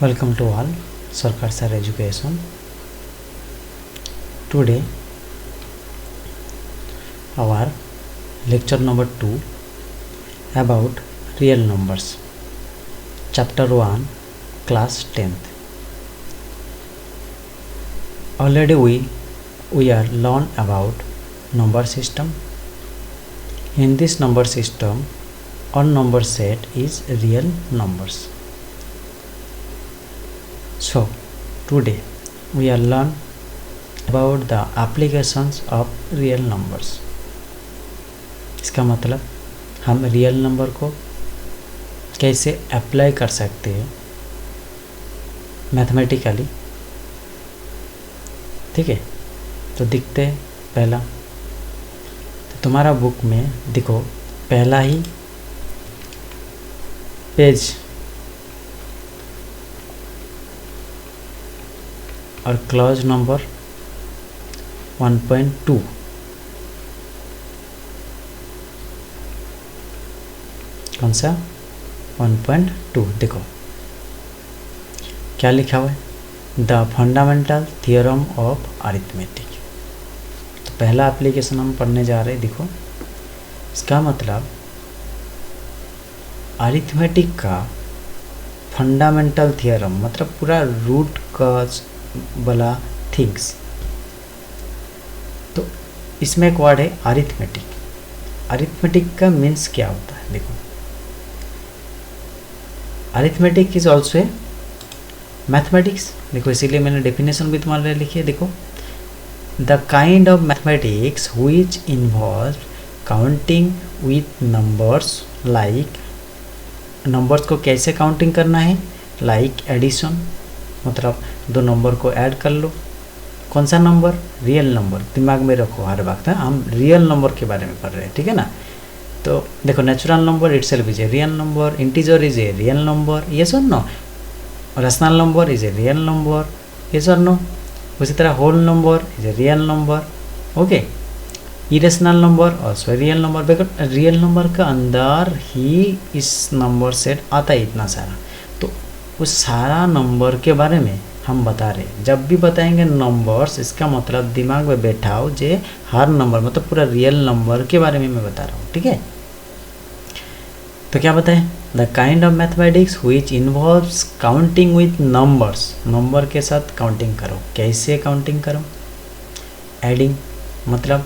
Welcome to all Sarkar Sir Education. Today our lecture number 2 about real numbers. Chapter 1 class 10th. Already we are learned about number system. In this number system, all number set is real numbers. So today we are learn about the applications of real numbers. इसका मतलब हम real number को कैसे apply कर सकते हैं mathematically. ठीक है, तो दिखते हैं पहला. तो तुम्हारा बुक में देखो पहला ही पेज और क्लॉज नंबर 1.2 कौन सा 1.2 देखो क्या लिखा हुआ है, the fundamental theorem of arithmetic. तो पहला एप्लीकेशन हम पढ़ने जा रहे हैं. देखो इसका मतलब अरिथमेटिक का फंडामेंटल थियोरम मतलब पूरा रूट कॉज वाला थिंग्स. तो इसमें एक वर्ड है अरिथमेटिक. अरिथमेटिक का मीन्स क्या होता है. देखो arithmetic is also a mathematics. देखो इसीलिए मैंने डेफिनेशन भी तुम्हारे लिए लिखी है. देखो the kind of mathematics which involve counting with numbers. Like numbers को कैसे काउंटिंग करना है, लाइक एडिशन मतलब दो नंबर को ऐड कर लो. कौन सा नंबर, रियल नंबर. दिमाग में रखो हर वक्त हम रियल नंबर के बारे में पढ़ रहे हैं. ठीक है ना. तो देखो natural number itself is a real number, integer is a real number, yes और no. Rational number is a real number, yes और नो. उसी तरह whole number is a real number. Okay, irrational number also real number. Because real number का अंदर ही इस number set आता है इतना सारा. तो उस सारा नंबर के बारे में हम बता रहे हैं. जब भी बताएंगे नंबर्स इसका मतलब दिमाग में बैठाओ जे हर नंबर मतलब पूरा रियल नंबर के बारे में मैं बता रहा हूँ. ठीक है, तो क्या बताएं, the kind of mathematics which involves counting with numbers. Number के साथ काउंटिंग करो. कैसे काउंटिंग करो, एडिंग मतलब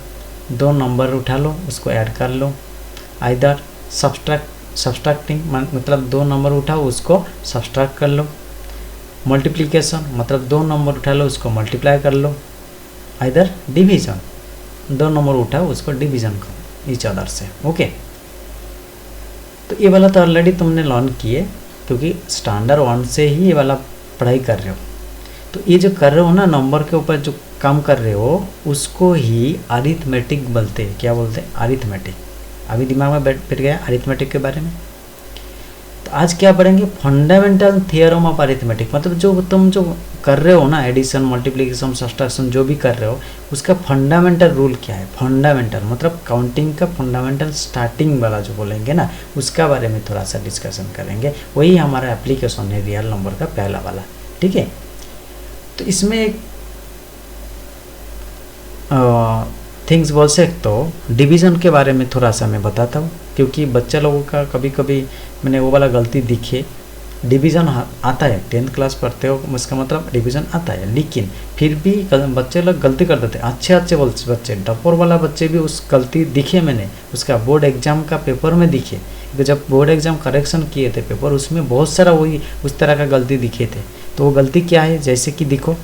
दो नंबर उठा लो उसको ऐड कर लो. आइदर सब्सट्रैक्टिंग मतलब दो नंबर उठाओ उसको सब्सट्रैक्ट कर लो. मल्टीप्लिकेशन मतलब दो नंबर उठा लो उसको मल्टीप्लाई कर लो. आइदर डिवीजन दो नंबर उठाओ उसको डिवीजन करो ईच अदर से. ओके, तो ये वाला तो ऑलरेडी तुमने लर्न किए क्योंकि स्टैंडर्ड 1 से ही ये वाला पढ़ाई कर रहे हो. तो ये जो कर रहे हो ना नंबर के ऊपर जो काम कर रहे हो उसको ही अरिथमेटिक बोलते हैं. क्या बोलते हैं, अरिथमेटिक. अभी दिमाग में बैठ गया अरिथमेटिक के बारे में. तो आज क्या पढ़ेंगे, फंडामेंटल थियोरम ऑफ अरिथमेटिक. मतलब जो तुम जो कर रहे हो ना एडिशन मल्टीप्लिकेशन सब्ट्रैक्शन जो भी कर रहे हो उसका फंडामेंटल रूल क्या है. फंडामेंटल मतलब काउंटिंग का फंडामेंटल स्टार्टिंग वाला जो बोलेंगे ना उसका बारे में थोड़ा सा डिस्कशन करेंगे. वही हमारा एप्लीकेशन है रियल नंबर का पहला वाला. ठीक है, तो इसमें एक थिंग्स बोल सकते तो डिवीज़न के बारे में थोड़ा सा मैं बताता हूँ क्योंकि बच्चा लोगों का कभी कभी मैंने वो वाला गलती दिखे. डिवीज़न आता है 10th क्लास पढ़ते हो उसका मतलब डिवीज़न आता है लेकिन फिर भी बच्चे लोग गलती कर देते हैं. अच्छे बच्चे टॉपर वाला बच्चे भी उस गलती दिखे मैंने उसका बोर्ड एग्ज़ाम का पेपर में दिखे. जब बोर्ड एग्ज़ाम करेक्शन किए थे पेपर उसमें बहुत सारा वही उस तरह का गलती दिखे थे. तो वो गलती क्या है, जैसे कि देखो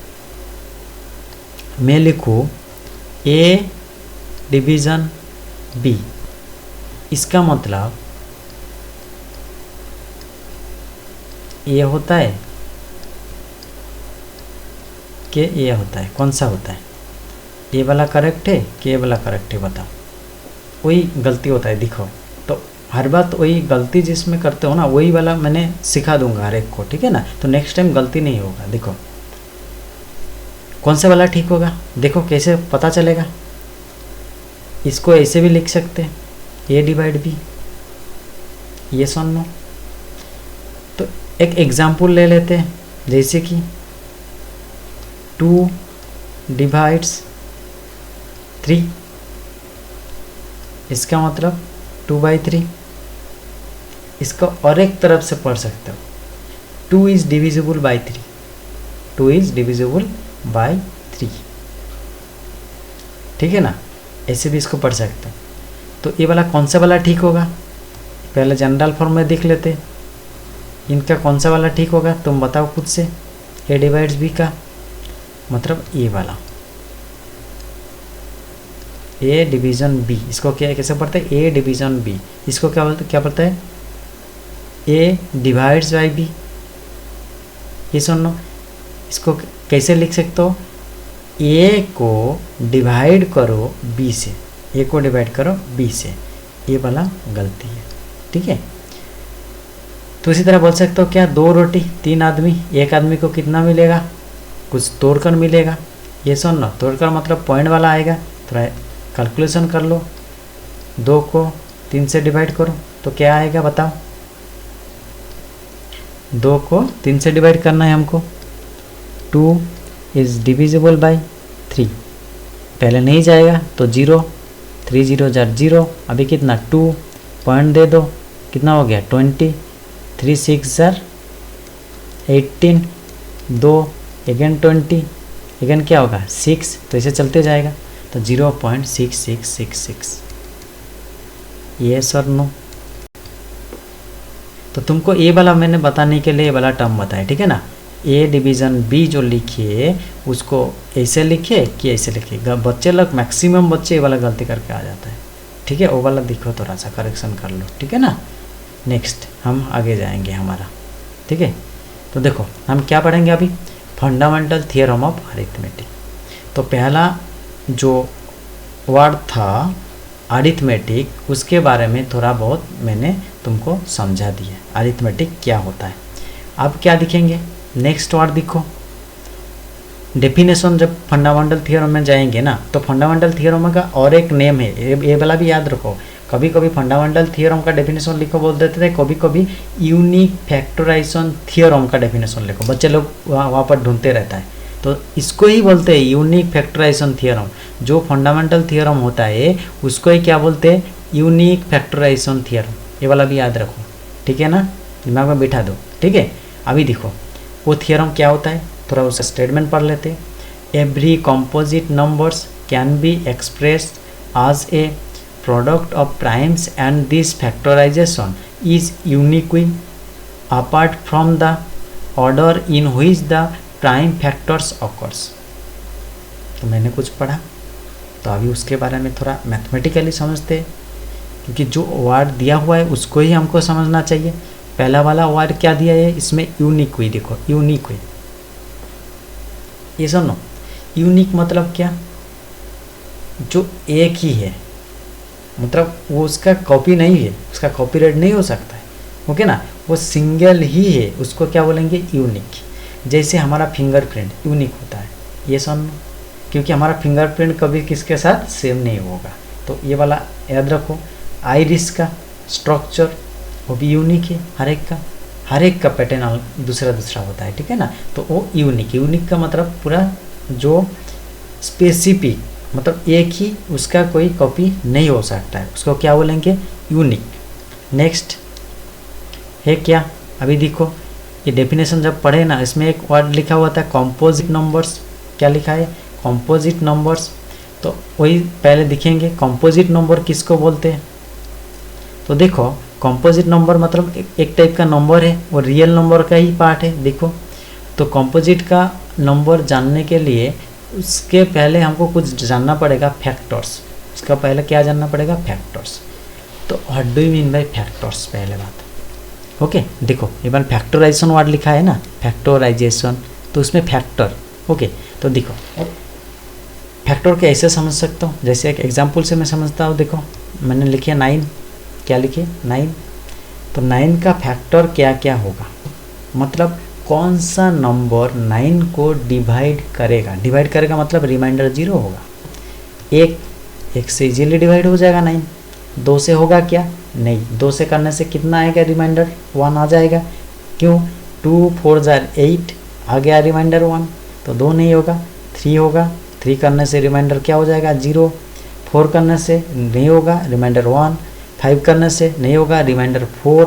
मैं लिखूँ ए डिवीज़न बी. इसका मतलब ये होता है कि ये होता है. कौन सा होता है, ये वाला करेक्ट है कि ये वाला करेक्ट है, बताओ. वही गलती होता है. दिखो तो हर बात वही गलती जिसमें करते हो ना वही वाला मैंने सिखा दूंगा हर एक को. ठीक है ना, तो नेक्स्ट टाइम गलती नहीं होगा. देखो कौन सा वाला ठीक होगा, देखो कैसे पता चलेगा. इसको ऐसे भी लिख सकते हैं ए डिवाइड बी, ये सुन लो. तो एक एग्जाम्पल ले लेते हैं. जैसे कि 2 डिवाइड्स 3, इसका मतलब 2/3। इसको और एक तरफ से पढ़ सकते हो, 2 is divisible by 3, 2 is divisible by 3, ठीक है ना, ऐसे भी इसको पढ़ सकते हो। तो ये वाला कौन सा वाला ठीक होगा, पहले जनरल फॉर्म में देख लेते, इनका कौन सा वाला ठीक होगा, तुम बताओ खुद से। ए डिवाइड्स बी का मतलब ये वाला, ए डिवीज़न बी, इसको क्या कैसे पढ़ते हैं, ए डिवीज़न बी। इसको क्या बोलते, क्या पढ़ता है, ए डिवाइड्स बाई बी। ये सुनो, इसको कैसे लिख सकते हो, ए को डिवाइड करो बी से, ए को डिवाइड करो बी से, ये वाला गलती है, ठीक है। तो इसी तरह बोल सकते हो क्या, 2 रोटी 3 आदमी, एक आदमी को कितना मिलेगा, कुछ तोड़कर मिलेगा। ये सुनो, तोड़कर मतलब पॉइंट वाला आएगा, थोड़ा कैलकुलेशन कर लो, 2 को 3 से डिवाइड करो तो क्या आएगा बताओ, 2 को 3 से डिवाइड करना है हमको, 2 इज डिविजिबल बाई 3, पहले नहीं जाएगा तो 0, 3 0 जार 0, अभी कितना 2, पॉइंट दे दो, कितना हो गया 20, 3 6 जार 18, 2 अगेन 20, अगेन क्या होगा 6, तो इसे चलते जाएगा, तो 0.6666, यस और नो। तो तुमको ये वाला मैंने बताने के लिए ये वाला टर्म बताया, ठीक है ना। ए डिवीज़न बी जो लिखिए उसको ऐसे लिखिए कि ऐसे लिखिए, बच्चे लोग मैक्सिमम बच्चे ये वाला गलती करके आ जाता है, ठीक है। वो वाला दिखो, थोड़ा सा करेक्शन कर लो, ठीक है ना। नेक्स्ट हम आगे जाएंगे हमारा, ठीक है। तो देखो हम क्या पढ़ेंगे अभी, फंडामेंटल थियरम ऑफ अरिथमेटिक। तो पहला जो वर्ड था अरिथमेटिक, उसके बारे में थोड़ा बहुत मैंने तुमको समझा दिया, अरिथमेटिक क्या होता है। अब क्या दिखेंगे, नेक्स्ट वर्ड दिखो, डेफिनेशन। जब फंडामेंटल थियरम में जाएंगे ना, तो फंडामेंटल थियरम का और एक नेम है, ये वाला भी याद रखो। कभी कभी फंडामेंटल थियरम का डेफिनेशन लिखो बोल देते थे, कभी कभी यूनिक फैक्टराइजेशन थियरम का डेफिनेशन लिखो, बच्चे लोग वहाँ पर ढूंढते रहता है। तो इसको ही बोलते हैं यूनिक फैक्टराइजेशन थियरम। जो फंडामेंटल थियरम होता है उसको ही क्या बोलते हैं, यूनिक फैक्टराइजेशन थियरम। ये वाला भी याद रखो, ठीक है ना, दिमाग में बिठा दो, ठीक है। अभी देखो वो थियरम क्या होता है, थोड़ा उसका स्टेटमेंट पढ़ लेते हैं। Every composite numbers can be expressed as a product of primes, and this factorization is unique apart from the order in which the prime factors occurs। तो मैंने कुछ पढ़ा, तो अभी उसके बारे में थोड़ा मैथमेटिकली समझते हैं, क्योंकि जो वर्ड दिया हुआ है उसको ही हमको समझना चाहिए। पहला वाला वर्ड क्या दिया है इसमें, यूनिक हुई, देखो यूनिक हुई, ये सुनो, यूनिक मतलब क्या, जो एक ही है, मतलब वो उसका कॉपी नहीं है, उसका कॉपीराइट नहीं हो सकता है, ओके ना, वो सिंगल ही है, उसको क्या बोलेंगे, यूनिक। जैसे हमारा फिंगरप्रिंट यूनिक होता है, ये सुनो, क्योंकि हमारा फिंगरप्रिंट कभी किसके साथ सेम नहीं होगा। तो ये वाला याद रखो। आइरिस का स्ट्रक्चर वो भी यूनिक है, हर एक का पैटर्न दूसरा दूसरा होता है, ठीक है ना। तो वो यूनिक का मतलब पूरा जो स्पेसिफिक, मतलब एक ही, उसका कोई कॉपी नहीं हो सकता है, उसको क्या बोलेंगे, यूनिक। नेक्स्ट है क्या, अभी देखो ये डेफिनेशन जब पढ़े ना, इसमें एक वर्ड लिखा हुआ था कंपोजिट नंबर्स, क्या लिखा है, कंपोजिट नंबर्स। तो वही पहले दिखेंगे, कंपोजिट नंबर किसको बोलते हैं। तो देखो कंपोजिट नंबर मतलब एक टाइप का नंबर है, वो रियल नंबर का ही पार्ट है। देखो तो कंपोजिट का नंबर जानने के लिए उसके पहले हमको कुछ जानना पड़ेगा, फैक्टर्स। उसका पहले क्या जानना पड़ेगा, फैक्टर्स। तो what do you mean by factors, पहले बात, ओके। देखो ये बार फैक्टराइजेशन वर्ड लिखा है ना, फैक्टराइजेशन, तो उसमें फैक्टर, ओके। तो देखो फैक्टर को ऐसे समझ सकता हूँ, जैसे एक एग्जांपल से मैं समझता हूँ। देखो मैंने लिखे 9, क्या लिखे 9, तो 9 का फैक्टर क्या क्या होगा, मतलब कौन सा नंबर 9 को डिवाइड करेगा मतलब रिमाइंडर 0 होगा। एक से इजीली डिवाइड हो जाएगा 9, 2 से होगा क्या, नहीं, 2 से करने से कितना आएगा, रिमाइंडर 1 आ जाएगा। क्यों, 2 4 जार 8, आ गया रिमाइंडर 1, तो 2 नहीं होगा, 3 होगा, 3 करने से रिमाइंडर क्या हो जाएगा 0, 4 करने से नहीं होगा रिमाइंडर 1, 5 करने से नहीं होगा रिमाइंडर 4,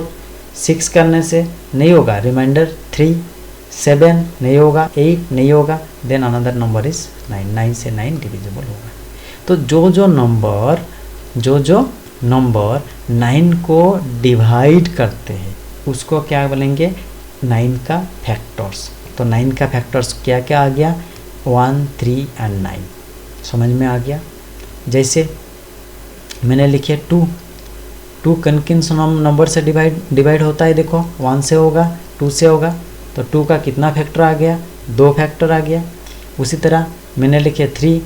6 करने से नहीं होगा रिमाइंडर 3, 7 नहीं होगा, 8 नहीं होगा, देन अनदर नंबर इज 9, 9 से 9 डिविजिबल होगा। तो जो जो नंबर 9 को डिवाइड करते हैं उसको क्या बोलेंगे 9 का फैक्टर्स। तो 9 का फैक्टर्स क्या क्या आ गया 1, 3 एंड 9, समझ में आ गया। जैसे मैंने लिखे 2 किन नंबर से डिवाइड होता है, देखो 1 से होगा, 2 से होगा, तो 2 का कितना फैक्टर आ गया 2 फैक्टर आ गया। उसी तरह मैंने लिखे 3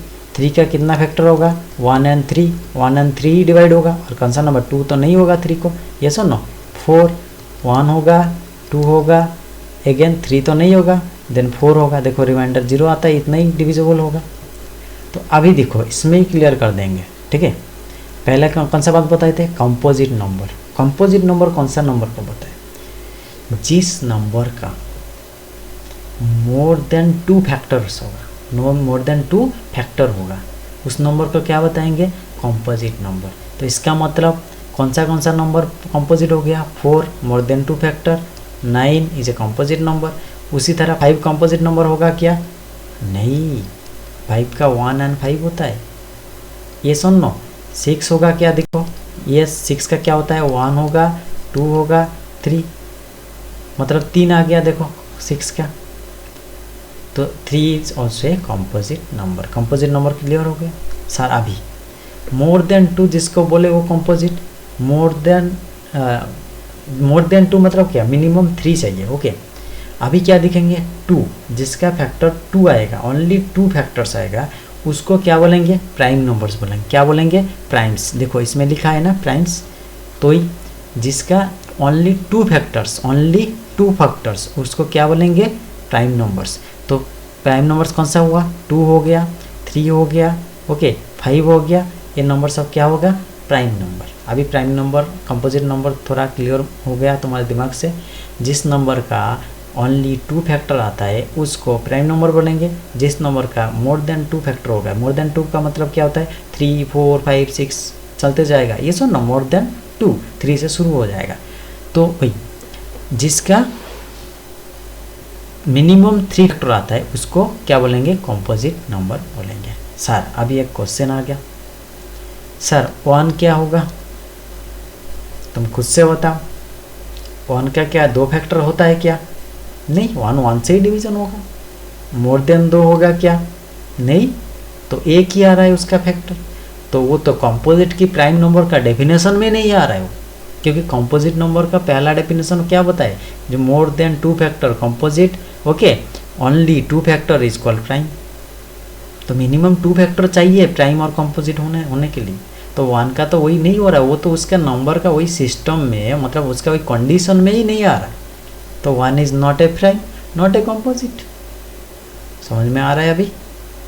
का कितना फैक्टर होगा 1 एंड 3 डिवाइड होगा, और कौन सा नंबर 2 तो नहीं होगा 3 को, ये सुनो 4, 1 होगा, 2 होगा, अगेन 3 तो नहीं होगा, देन 4 होगा, देखो रिमाइंडर 0 आता है, इतना ही डिविजिबल होगा। तो अभी देखो इसमें ही क्लियर कर देंगे, ठीक है। पहले कौन सा बात बताए थे कंपोजिट नंबर। कंपोजिट नंबर कौन सा नंबर को बताए जिस नंबर का मोर देन 2 फैक्टर्स होगा, मोर देन 2 फैक्टर होगा, उस नंबर को क्या बताएंगे कंपोजिट नंबर। तो इसका मतलब कौन सा नंबर कंपोजिट हो गया 4 मोर than 2 factor, 9 is a composite number. उसी तरह 5 कंपोजिट नंबर होगा क्या, नहीं 5 का 1 एंड 5 होता है। ये सुन लो 6 होगा क्या, देखो ये 6 का क्या होता है 1 होगा, 2 होगा, 3, मतलब 3 आ गया देखो 6 का। तो 3 is also a composite number. Composite number clear हो गया सर। अभी मोर देन 2 जिसको बोले वो कंपोजिट, मोर देन 2 मतलब क्या मिनिमम 3 चाहिए, ओके। अभी क्या दिखेंगे 2 जिसका फैक्टर 2 आएगा, ओनली 2 फैक्टर्स आएगा, उसको क्या बोलेंगे प्राइम नंबर्स बोलेंगे। क्या बोलेंगे प्राइम्स, देखो इसमें लिखा है ना प्राइम्स, तो ही जिसका ओनली 2 फैक्टर्स उसको क्या बोलेंगे प्राइम नंबर्स। तो प्राइम नंबर्स कौन सा हुआ 2 हो गया, 3 हो गया, ओके 5 हो गया, ये नंबर सब क्या होगा प्राइम नंबर। अभी प्राइम नंबर कंपोजिट नंबर थोड़ा क्लियर हो गया तुम्हारे दिमाग से। जिस नंबर का ओनली 2 फैक्टर आता है उसको प्राइम नंबर बोलेंगे, जिस नंबर का मोर देन 2 फैक्टर होगा, मोर देन 2 का मतलब क्या होता है 3, 4, 5, 6 चलते जाएगा, ये सुनो मोर देन 2 3 से शुरू हो जाएगा। तो भाई जिसका मिनिमम 3 फैक्टर आता है उसको क्या बोलेंगे कंपोजिट नंबर बोलेंगे। सर अभी एक क्वेश्चन आ गया, सर 1 क्या होगा, तुम खुद से बताओ 1 का क्या 2 फैक्टर होता है क्या, नहीं 1 से ही डिवीजन होगा। मोर देन 2 होगा क्या, नहीं, तो एक ही आ रहा है उसका फैक्टर, तो वो तो कंपोजिट की प्राइम नंबर का डेफिनेशन में नहीं आ रहा है वो, क्योंकि कंपोजिट नंबर का पहला डेफिनेशन क्या बताए जो मोर than 2 factor composite, okay only 2 factor is called prime. तो मिनिमम 2 फैक्टर चाहिए प्राइम और कंपोजिट होने के लिए, तो 1 का तो वही नहीं हो रहा है, वो तो उसका नंबर का वही सिस्टम में मतलब उसका वही कंडीशन में ही नहीं आ रहा है, तो 1 is not a prime not a composite. समझ में आ रहा है अभी,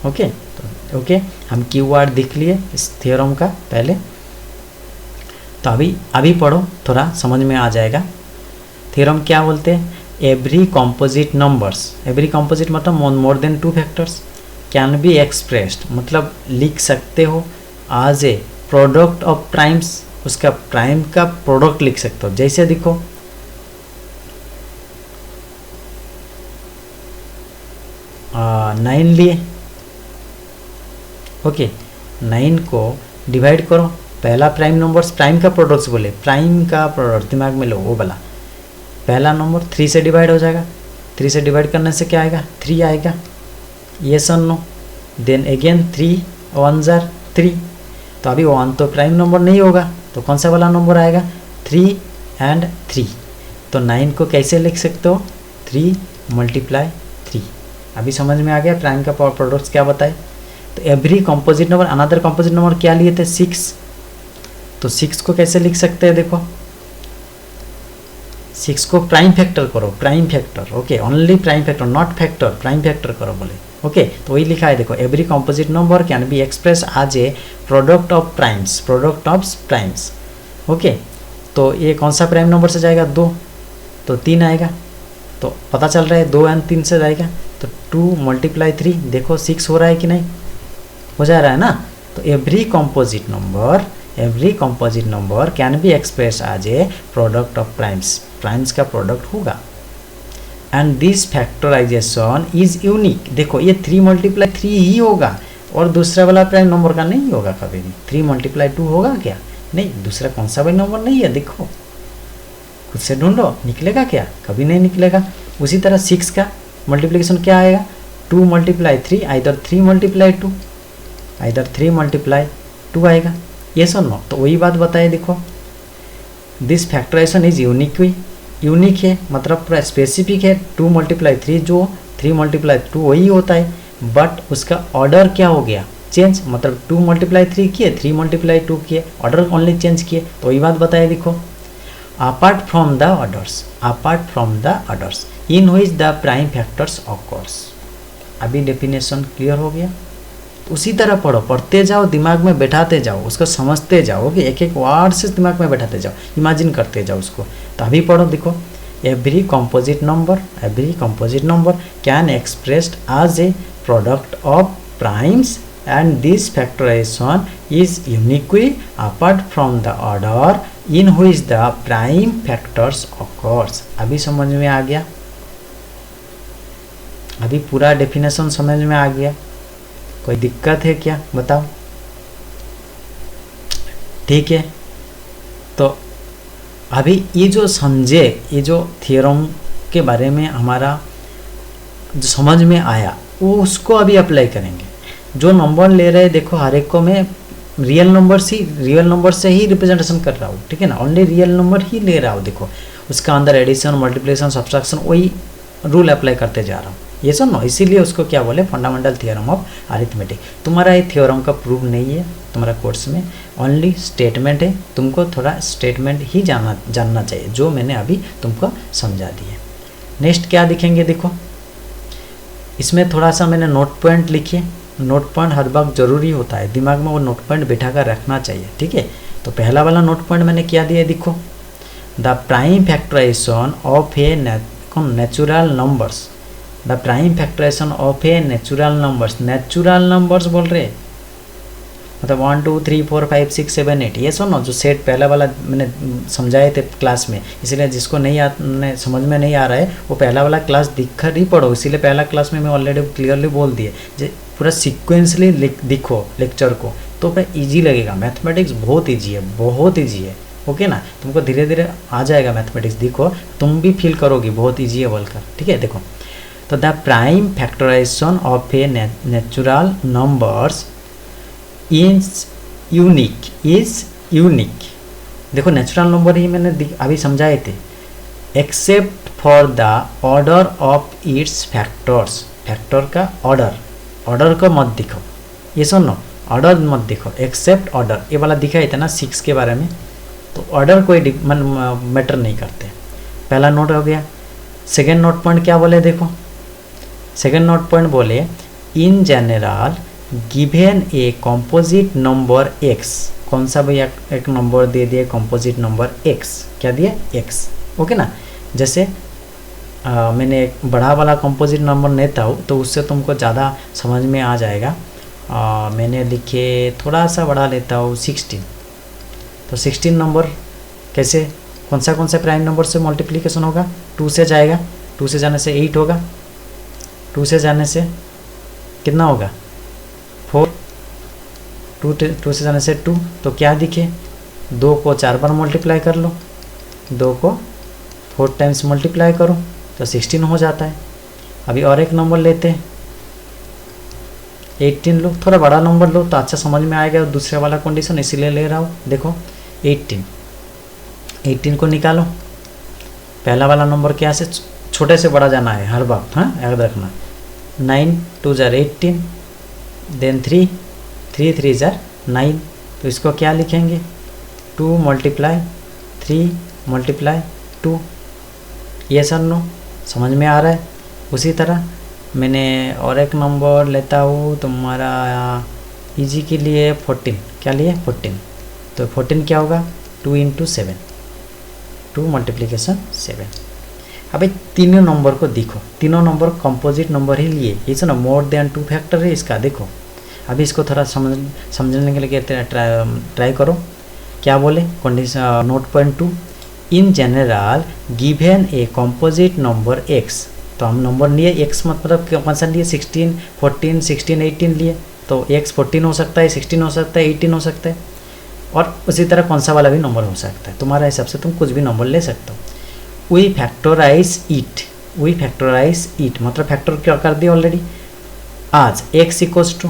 ओके। तो ओके हम कीवर्ड देख लिए इस थ्योरम का पहले, तो अभी पढ़ो थोड़ा समझ में आ जाएगा। थ्योरम क्या बोलते हैं, every composite numbers, every composite मतलब more than 2 factors can be expressed, मतलब लिख सकते हो as a product of primes, उसका प्राइम का प्रोडक्ट लिख सकते हो। जैसे देखो 9 लिए, ओके 9 को डिवाइड करो, पहला प्राइम नंबर्स प्राइम का प्रोडक्ट्स बोले, प्राइम का प्रोडक्ट दिमाग में लो वो वाला, पहला नंबर 3 से डिवाइड हो जाएगा, 3 से डिवाइड करने से क्या आएगा 3 आएगा, ये सन नो, देन अगेन 3 1 जार 3, तो अभी 1 तो प्राइम नंबर नहीं होगा, तो कौन सा वाला नंबर आएगा 3 एंड 3, तो 9 को कैसे लिख सकते हो 3 मल्टीप्लाई 3। अभी समझ में आ गया प्राइम का प्रोडक्ट्स क्या बताए। तो every composite number, another composite number क्या लिए थे 6, तो 6 को कैसे लिख सकते हैं, देखो 6 को प्राइम फैक्टर करो, prime factor, okay only prime factor not factor, prime factor करो बोले, ओके। तो वही लिखा है देखो, every composite number can be express as a product of primes, okay. तो ये कौन सा प्राइम नंबर से जाएगा 2, तो 3 आएगा, तो पता चल रहा है 2 एंड 3 से जाएगा, तो 2 मल्टीप्लाई 3 देखो 6 हो रहा है कि नहीं, हो जा रहा है ना। तो every composite number can be express as a product of primes का प्रोडक्ट होगा। And this factorization is unique, देखो ये 3 मल्टीप्लाई 3 ही होगा और दूसरा वाला प्राइम नंबर का नहीं होगा कभी भी। 3 मल्टीप्लाई 2 होगा क्या, नहीं, दूसरा कौन सा भी नंबर नहीं है, देखो खुद से ढूंढो, निकलेगा क्या, कभी नहीं निकलेगा। उसी तरह 6 का मल्टीप्लिकेशन क्या आएगा, 2 multiply 3, either 3 multiply 2, either 3 multiply 2 आएगा, ये सुनो। तो वही बात बताए, देखो दिस फैक्टराइजेशन इज यूनिक है मतलब पूरा स्पेसिफिक है। 2 मल्टीप्लाई 3 जो 3 मल्टीप्लाई 2 वही होता है, बट उसका ऑर्डर क्या हो गया, चेंज, मतलब 2 मल्टीप्लाई 3 किए, 3 मल्टीप्लाई 2 किए, ऑर्डर ओनली चेंज किए, तो वही बात बताए। देखो apart from the orders in which the prime factors occurs. अभी डेफिनेशन क्लियर हो गया। उसी तरह पढ़ो, पढ़ते जाओ, दिमाग में बैठाते जाओ, उसको समझते जाओ कि एक एक वर्ड से दिमाग में बैठाते जाओ, इमेजिन करते जाओ उसको। तो अभी पढ़ो, देखो every composite number can expressed as a product of primes and this factorization is uniquely apart from the order in which the prime factors occurs। अभी समझ में आ गया, अभी पूरा डेफिनेशन समझ में आ गया, कोई दिक्कत है क्या बताओ, ठीक है। तो अभी ये जो समझे, ये जो थ्योरम के बारे में हमारा जो समझ में आया वो उसको अभी अप्लाई करेंगे। जो नंबर ले रहे हैं, देखो हर एक को मैं रियल नंबर से ही रिप्रेजेंटेशन कर रहा हूँ, ठीक है ना, ओनली रियल नंबर ही ले रहा हूँ। देखो उसका अंदर एडिशन, मल्टीप्लिकेशन, सब्ट्रैक्शन वही रूल अप्लाई करते जा रहा हूँ, ये सुनो। इसीलिए उसको क्या बोले, फंडामेंटल थ्योरम ऑफ अरिथमेटिक। तुम्हारा ये थ्योरम का प्रूफ नहीं है तुम्हारा कोर्स में, ओनली स्टेटमेंट है, तुमको थोड़ा स्टेटमेंट ही जानना चाहिए जो मैंने अभी तुमको समझा दिए। नेक्स्ट क्या दिखेंगे, देखो इसमें थोड़ा सा मैंने नोट पॉइंट लिखिए। नोट पॉइंट हर वक्त जरूरी होता है, दिमाग में वो नोट पॉइंट बिठा कर रखना चाहिए, ठीक है। तो पहला वाला नोट पॉइंट मैंने क्या दिया, देखो the prime factorization of a natural numbers, the prime factorization of a natural numbers बोल रहे, मतलब 1 2 3 4 5 6 7 8, ये सुनो जो सेट पहला वाला मैंने समझाए थे क्लास में, इसलिए जिसको नहीं समझ में नहीं आ रहा है वो पहला वाला क्लास दिख कर ही पढ़ो। इसीलिए पहला क्लास में मैं ऑलरेडी क्लियरली बोल दिए, पूरा सिक्वेंसली दिखो लेक्चर को, तो फिर ईजी लगेगा। मैथमेटिक्स बहुत ईजी है, ओके ना, तुमको धीरे धीरे आ जाएगा मैथमेटिक्स, देखो तुम भी फील करोगी बहुत ईजी है बोलकर, ठीक है। देखो तो the prime factorization of a natural numbers is unique. देखो नेचुरल नंबर ही मैंने अभी समझाए थे, except for the order of its factors, factor का ऑर्डर को मत दिखो, ये सुनो ऑर्डर मत दिखो, एक्सेप्ट ऑर्डर, ये वाला दिखाई था ना 6 के बारे में, तो ऑर्डर कोई मैटर नहीं करते। पहला नोट हो गया। सेकेंड नोट पॉइंट क्या बोले, देखो सेकेंड नोट पॉइंट बोले in general given a composite number x, कौन सा भैया एक नंबर दे दिए कंपोजिट नंबर एक्स, क्या दिया एक्स, ओके ना। जैसे मैंने एक बड़ा वाला कंपोजिट नंबर लेता हूँ तो उससे तुमको ज़्यादा समझ में आ जाएगा। मैंने लिखे थोड़ा सा बड़ा लेता हूँ 16, तो 16 नंबर कैसे, कौन सा प्राइम नंबर से मल्टीप्लिकेशन होगा, 2 से जाएगा, 2 से जाने से 8 होगा, 2 से जाने से कितना होगा 4, 2 से जाने से 2, तो क्या दिखे 2 को 4 बार मल्टीप्लाई कर लो, 2 को 4 टाइम्स मल्टीप्लाई करो तो 16 हो जाता है। अभी और एक नंबर लेते हैं 18 लो, थोड़ा बड़ा नंबर लो तो अच्छा समझ में आएगा दूसरे वाला कंडीशन, इसीलिए ले रहा हूँ। देखो 18 को निकालो, पहला वाला नंबर क्या से छोटे से बड़ा जाना है हर बार, हाँ याद रखना। 9 2 जार 18, देन 3 3 जार 9, तो इसको क्या लिखेंगे 2 मल्टीप्लाई 3 मल्टीप्लाई 2, ये सर नो समझ में आ रहा है। उसी तरह मैंने और एक नंबर लेता हूँ तुम्हारा इजी के लिए 14, क्या लिए 14, तो 14 क्या होगा 2 × 7, 2 मल्टीप्लिकेशन 7। अभी तीनों नंबर को देखो, तीनों नंबर कंपोजिट नंबर ही लिए, ये सुनो मोर देन 2 फैक्टर है इसका। देखो अभी इसको थोड़ा समझने के लिए ट्राई करो। क्या बोले condition note point 2, in general given a composite number x, तो हम नंबर लिए x मतलब कौन सा लिए 16, 14, 16, 18 लिए, तो x 14 हो सकता है, 16 हो सकता है, 18 हो सकता है, और उसी तरह कौन सा वाला भी नंबर हो सकता है। तुम्हारा हिसाब से तुम कुछ भी नंबर ले सकते हो। We factorize it, we factorize it मतलब फैक्टर क्या कर दिया ऑलरेडी। आज x इक्वल्स टू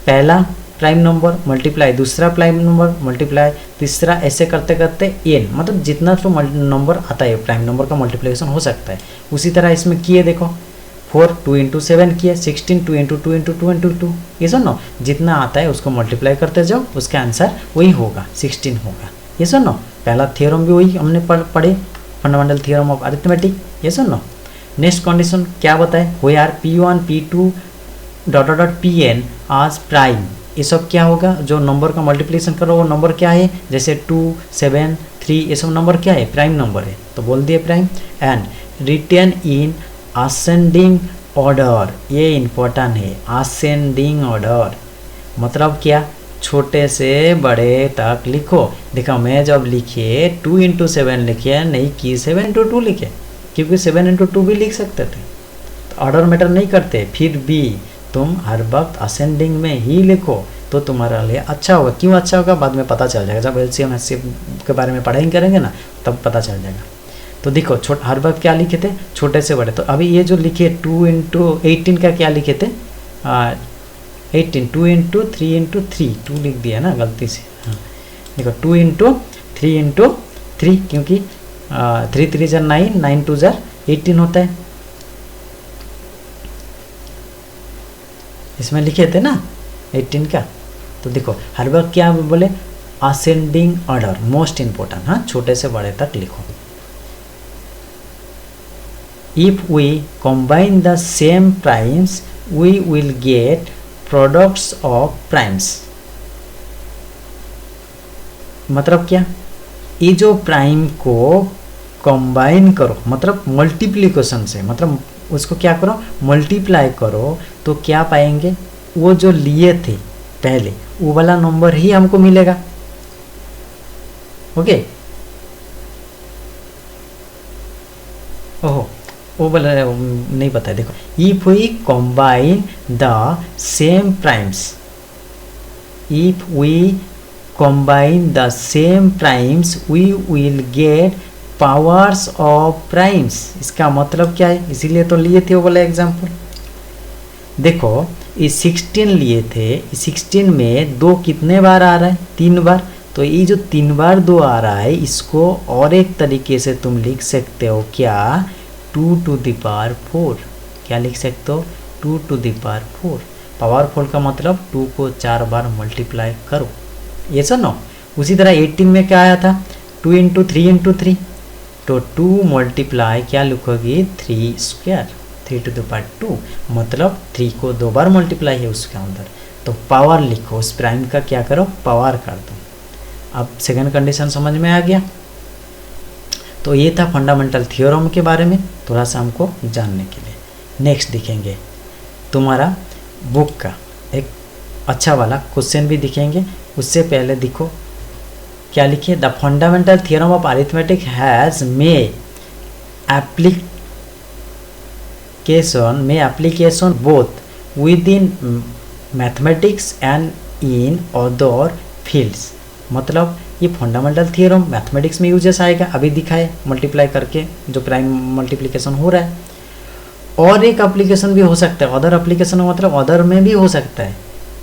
पहला प्राइम नंबर मल्टीप्लाई दूसरा प्राइम नंबर मल्टीप्लाई तीसरा, ऐसे करते करते n मतलब जितना तो नंबर आता है प्राइम नंबर का मल्टीप्लिकेशन हो सकता है। उसी तरह इसमें किए देखो 4 2 इंटू 7 किए, 16 2 इंटू 2 इंटू 2 इंटू 2, ये सुनो जितना आता है उसको मल्टीप्लाई करते जाओ, उसका आंसर वही होगा 16 होगा। ये सुनो पहला थ्योरम भी वही हमने पढ़े, फंडामेंटल थ्योरम ऑफ अरिथमेटिक। ये सुनो नेक्स्ट कंडीशन क्या बताए, we are P1 P2 dot dot Pn as prime, ये सब क्या होगा, जो नंबर का मल्टीप्लिकेशन करो वो नंबर क्या है, जैसे 2 7 3 ये सब नंबर क्या है, प्राइम नंबर है, तो बोल दिए prime. And return in ascending order, ये इम्पोर्टेंट है, असेंडिंग ऑर्डर मतलब क्या, छोटे से बड़े तक लिखो। देखो मैं जब लिखे 2 इंटू 7 लिखे, नहीं कि 7 इंटू 2 लिखे, क्योंकि 7 इंटू 2 भी लिख सकते थे, तो ऑर्डर मैटर नहीं करते, फिर भी तुम हर वक्त असेंडिंग में ही लिखो तो तुम्हारा लिए अच्छा होगा। क्यों अच्छा होगा बाद में पता चल जाएगा, जब एलसीएम एचसीएफ के बारे में पढ़ाई करेंगे ना तब पता चल जाएगा। तो देखो हर वक्त क्या लिखे थे, छोटे से बड़े, तो अभी ये जो लिखे 2 इंटू 18 का क्या लिखे थे 18, 2 इंटू 3 इंटू 3, 2 लिख दिया ना गलती से। हाँ देखो 2 इंटू 3 इंटू 3, क्योंकि 3 3 जार 9, 9 2 जार 18 होता है, इसमें लिखे थे ना 18 का। तो देखो हर वक्त क्या बोले, असेंडिंग ऑर्डर मोस्ट इंपॉर्टेंट, हाँ छोटे से बड़े तक लिखो। If we combine the same primes we will get products of primes, मतलब क्या, ये जो प्राइम को कंबाइन करो मतलब मल्टीप्लिकेशन से, मतलब उसको क्या करो मल्टीप्लाई करो, तो क्या पाएंगे, वो जो लिए थे पहले वो वाला नंबर ही हमको मिलेगा। ओके ओहो वो वाला नहीं पता है। देखो if we combine the same primes, if we combine the same primes we will get powers of primes. इसका मतलब क्या है, इसीलिए तो लिए थे वो वाला एग्जाम्पल। देखो ये 16 लिए थे, 16 में 2 कितने बार आ रहा है, 3 बार, तो ये जो 3 बार 2 आ रहा है इसको और एक तरीके से तुम लिख सकते हो क्या, 2 टू द पावर 4, क्या लिख सकते हो 2 टू द पावर 4। पावर 4 का मतलब 2 को 4 बार मल्टीप्लाई करो, ये सुनो। उसी तरह 18 में क्या आया था 2 इंटू 3 इंटू 3, तो 2 मल्टीप्लाई क्या लिखोगे 3 स्क्वायर, 3 टू द पावर 2 मतलब 3 को 2 बार मल्टीप्लाई है उसके अंदर, तो पावर लिखो, उस प्राइम का क्या करो पावर कर दो। अब सेकंड कंडीशन समझ में आ गया। तो ये था फंडामेंटल थ्योरम के बारे में थोड़ा सा हमको जानने के लिए। नेक्स्ट दिखेंगे तुम्हारा बुक का एक अच्छा वाला क्वेश्चन भी दिखेंगे, उससे पहले देखो क्या लिखिए, the fundamental theorem of arithmetic has may application both with in mathematics and in other fields. मतलब ये फंडामेंटल थ्योरम मैथमेटिक्स में यूजेस आएगा, अभी दिखाए मल्टीप्लाई करके जो प्राइम मल्टीप्लिकेशन हो रहा है, और एक एप्लीकेशन भी हो सकता है, अदर एप्लीकेशन मतलब अदर में भी हो सकता है,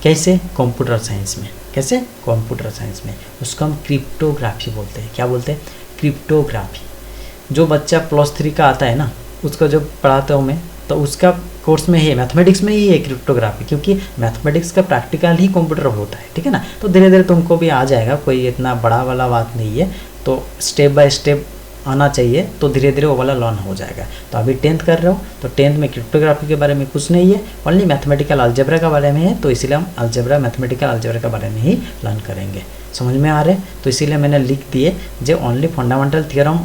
कैसे कंप्यूटर साइंस में, कैसे कंप्यूटर साइंस में, उसको हम क्रिप्टोग्राफी बोलते हैं। क्या बोलते हैं क्रिप्टोग्राफी। जो बच्चा +3 का आता है ना उसको जब पढ़ाता हूँ मैं, तो उसका कोर्स में है मैथमेटिक्स में ही है क्रिप्टोग्राफी, क्योंकि मैथमेटिक्स का प्रैक्टिकल ही कंप्यूटर होता है, ठीक है ना। तो धीरे धीरे तुमको भी आ जाएगा, कोई इतना बड़ा वाला बात नहीं है, तो स्टेप बाय स्टेप आना चाहिए तो धीरे धीरे वो वाला लर्न हो जाएगा। तो अभी 10th कर रहे हो तो 10th में क्रिप्टोग्राफी के बारे में कुछ नहीं है, ओनली मैथमेटिकल अलजेब्रा के बारे में है, तो इसीलिए हम अलजेब्रा मैथमेटिकल अलजेब्रा के बारे में ही लर्न करेंगे। समझ में आ रहे? तो इसीलिए मैंने लिख दिए जो ओनली फंडामेंटल थियरम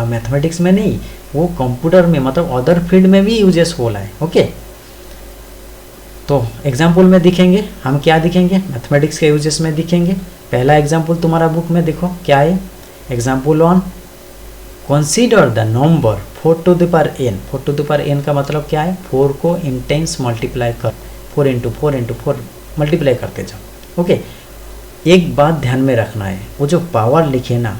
मैथमेटिक्स में नहीं, वो कंप्यूटर में मतलब अदर फील्ड में भी यूजेस हो रहा है। ओके, तो एग्जाम्पल में दिखेंगे हम, क्या दिखेंगे मैथमेटिक्स के यूजेस में दिखेंगे। पहला एग्जाम्पल तुम्हारा बुक में देखो क्या है, example 1, consider the number 4 to the power n। 4 to the power n का मतलब क्या है, 4 को इन टाइम्स मल्टीप्लाई कर, 4 इंटू 4 मल्टीप्लाई करते जाओ। ओके, एक बात ध्यान में रखना है, वो जो पावर लिखे ना,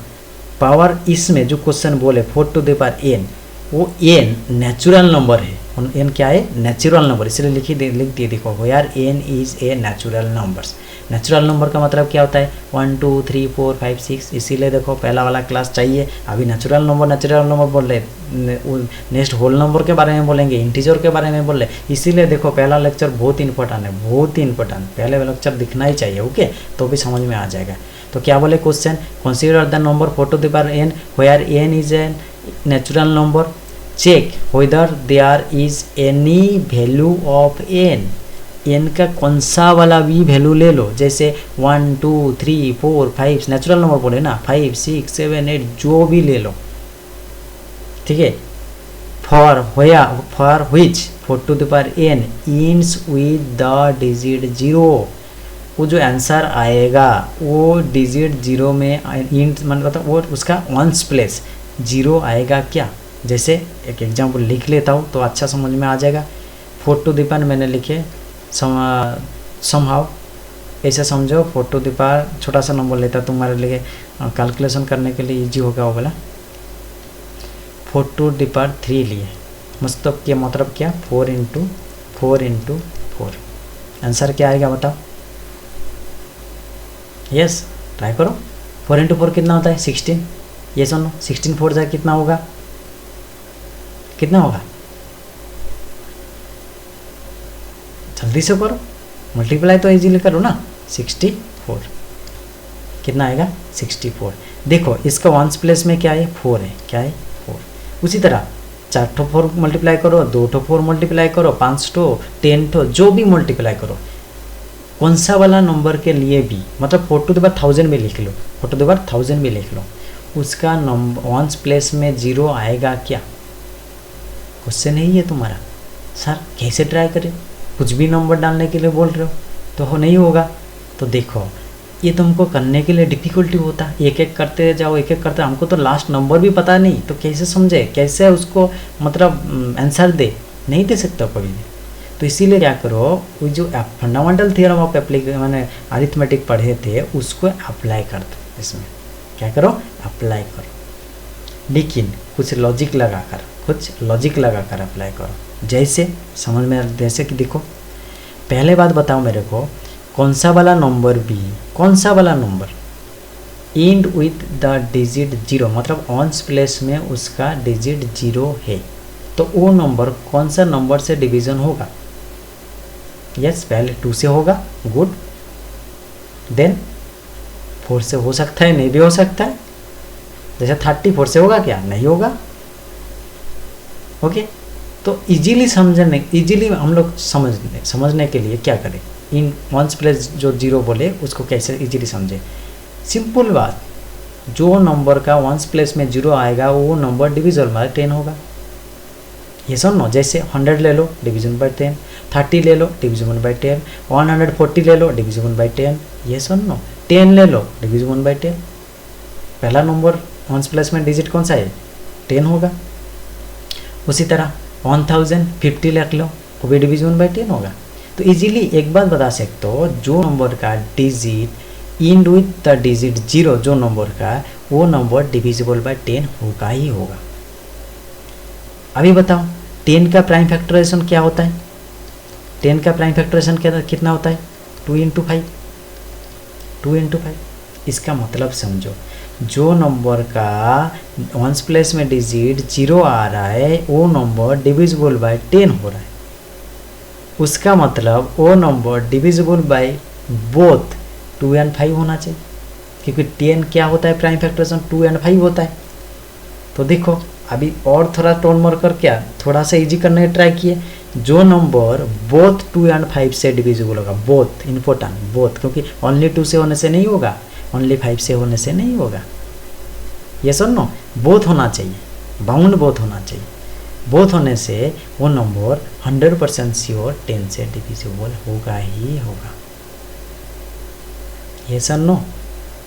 पावर इसमें जो क्वेश्चन बोले 4 टू द पावर n, वो n नेचुरल नंबर है, n क्या है, नेचुरल नंबर, इसलिए लिख दिए देखो यार, n is a natural numbers. Natural number का मतलब क्या होता है, 1 2 3 4 5 6, इसीलिए देखो पहला वाला क्लास चाहिए। अभी नेचुरल नंबर बोल रहे, नेक्स्ट होल नंबर के बारे में बोलेंगे, इंटीजर के बारे में बोल रहे, इसीलिए देखो पहला लेक्चर बहुत इंपॉर्टेंट है, बहुत ही इंपॉर्टेंट, पहले लेक्चर दिखना ही चाहिए। ओके, तो भी समझ में आ जाएगा। तो क्या बोले question, consider the number 4 to the power n where n is a natural number, check whether there is any value of n। n का कौन सा वाला भी वैल्यू ले लो, जैसे 1 2 3 4 5 नेचुरल नंबर बोले ना, 5 6 7 8 जो भी ले लो, ठीक है। For which 4 to the power n ends with the digit 0, वो जो आंसर आएगा वो डिजिट 0 में इंट मतलब वो उसका वंस प्लेस 0 आएगा क्या। जैसे एक एग्जाम्पल लिख लेता हूँ तो अच्छा समझ में आ जाएगा। 4 टू द पावर मैंने लिखे समहाउ, ऐसा समझो 4 टू द पावर छोटा सा नंबर लेता तुम्हारे लिए कैलकुलेशन करने के लिए इजी होगा वो वाला। 4 टू द पावर 3 लिए, मतलब क्या, मतलब क्या, 4 इंटू 4, आंसर क्या आएगा बताओ। यस, ट्राई करो। 4 इंटू 4 कितना होता है, 16। ये सुनो, 16 4 जाए कितना होगा, कितना होगा, जल्दी से करो, मल्टीप्लाई तो इजीली करो ना। 64 कितना आएगा, 64। देखो इसका वंस प्लेस में क्या है, 4 है, क्या है 4। उसी तरह 4 ठो 4 मल्टीप्लाई करो, 2 ठो 4 मल्टीप्लाई करो, 5 ठो 10 ठो जो भी मल्टीप्लाई करो, कौन सा वाला नंबर के लिए भी, मतलब 4 टू द पावर 1000 में लिख लो, 4 टू द पावर 1000 में लिख लो, उसका नंबर वंस प्लेस में 0 आएगा क्या। क्वेश्चन है ये तुम्हारा, सर कैसे ट्राई करें, कुछ भी नंबर डालने के लिए बोल रहे हो तो हो नहीं होगा। तो देखो ये तुमको करने के लिए डिफ़िकल्टी होता है, एक एक करते जाओ, एक एक करते, हमको तो लास्ट नंबर भी पता नहीं, तो कैसे समझे, कैसे उसको मतलब आंसर दे, नहीं दे सकता कभी भी। तो इसीलिए क्या करो, वो जो फंडामेंटल थियरम ऑफ मैंने अरिथमेटिक पढ़े थे उसको अप्लाई कर दो, इसमें क्या करो, अप्लाई करो, लेकिन कुछ लॉजिक लगा कर अप्लाई करो। जैसे समझ में, जैसे कि देखो पहले बात बताओ मेरे को, कौन सा वाला number and with the digit 0, मतलब ऑन्स प्लेस में उसका डिजिट 0 है, तो वो नंबर कौन सा नंबर से डिवीजन होगा। यस, पहले 2 से होगा, गुड, देन 4 से हो सकता है, नहीं भी हो सकता है, जैसे 34 से होगा क्या, नहीं होगा। ओके, तो इजीली हम लोग समझने के लिए क्या करें, इन वंस प्लेस जो 0 बोले उसको कैसे इजीली समझे। सिंपल बात, जो नंबर का वंस प्लेस में 0 आएगा वो नंबर डिविजन बाय 10 होगा। ये सुनो, जैसे 100 ले लो, डिवीजन बाय 10, 30 ले लो, डिवीजन बाय 10, 140 ले लो, डिवीजन बाय 10, ये सुनो, 10 ले लो, डिवीजन बाय 10। पहला नंबर वंस प्लेस में डिजिट कौन सा है, 10 होगा। उसी तरह 1050 रख लो, वो भी डिवीजन बाय 10 होगा। तो इजीली एक बात बता सकते हो, जो नंबर का digit end with the digit 0, जो नंबर का वो नंबर डिविजिबल बाय 10 होगा ही होगा। अभी बताओ 10 का प्राइम फैक्टराइजेशन क्या होता है, 10 का प्राइम फैक्टराइजेशन कितना होता है, 2 इंटू 5। इसका मतलब समझो, जो नंबर का वंस प्लेस में डिजिट 0 आ रहा है वो नंबर डिविजिबल बाय 10 हो रहा है, उसका मतलब वो number divisible by both 2 and 5 होना चाहिए, क्योंकि 10 क्या होता है, प्राइम फैक्टराइजेशन 2 एंड 5 होता है। तो देखो अभी और थोड़ा टोन मारकर क्या थोड़ा सा इजी करने की ट्राई किए, जो नंबर बोथ 2 एंड 5 से डिविजिबल होगा, बोथ इम्पोर्टेंट बोथ, क्योंकि ओनली 2 से होने से नहीं होगा, ओनली 5 से होने से नहीं होगा, ये सुन नो बोथ होना चाहिए, बाउंड बोथ होना चाहिए, बोथ होने से वो नंबर 100% श्योर 10 से डिविजिबल होगा ही होगा, ये सुन नो।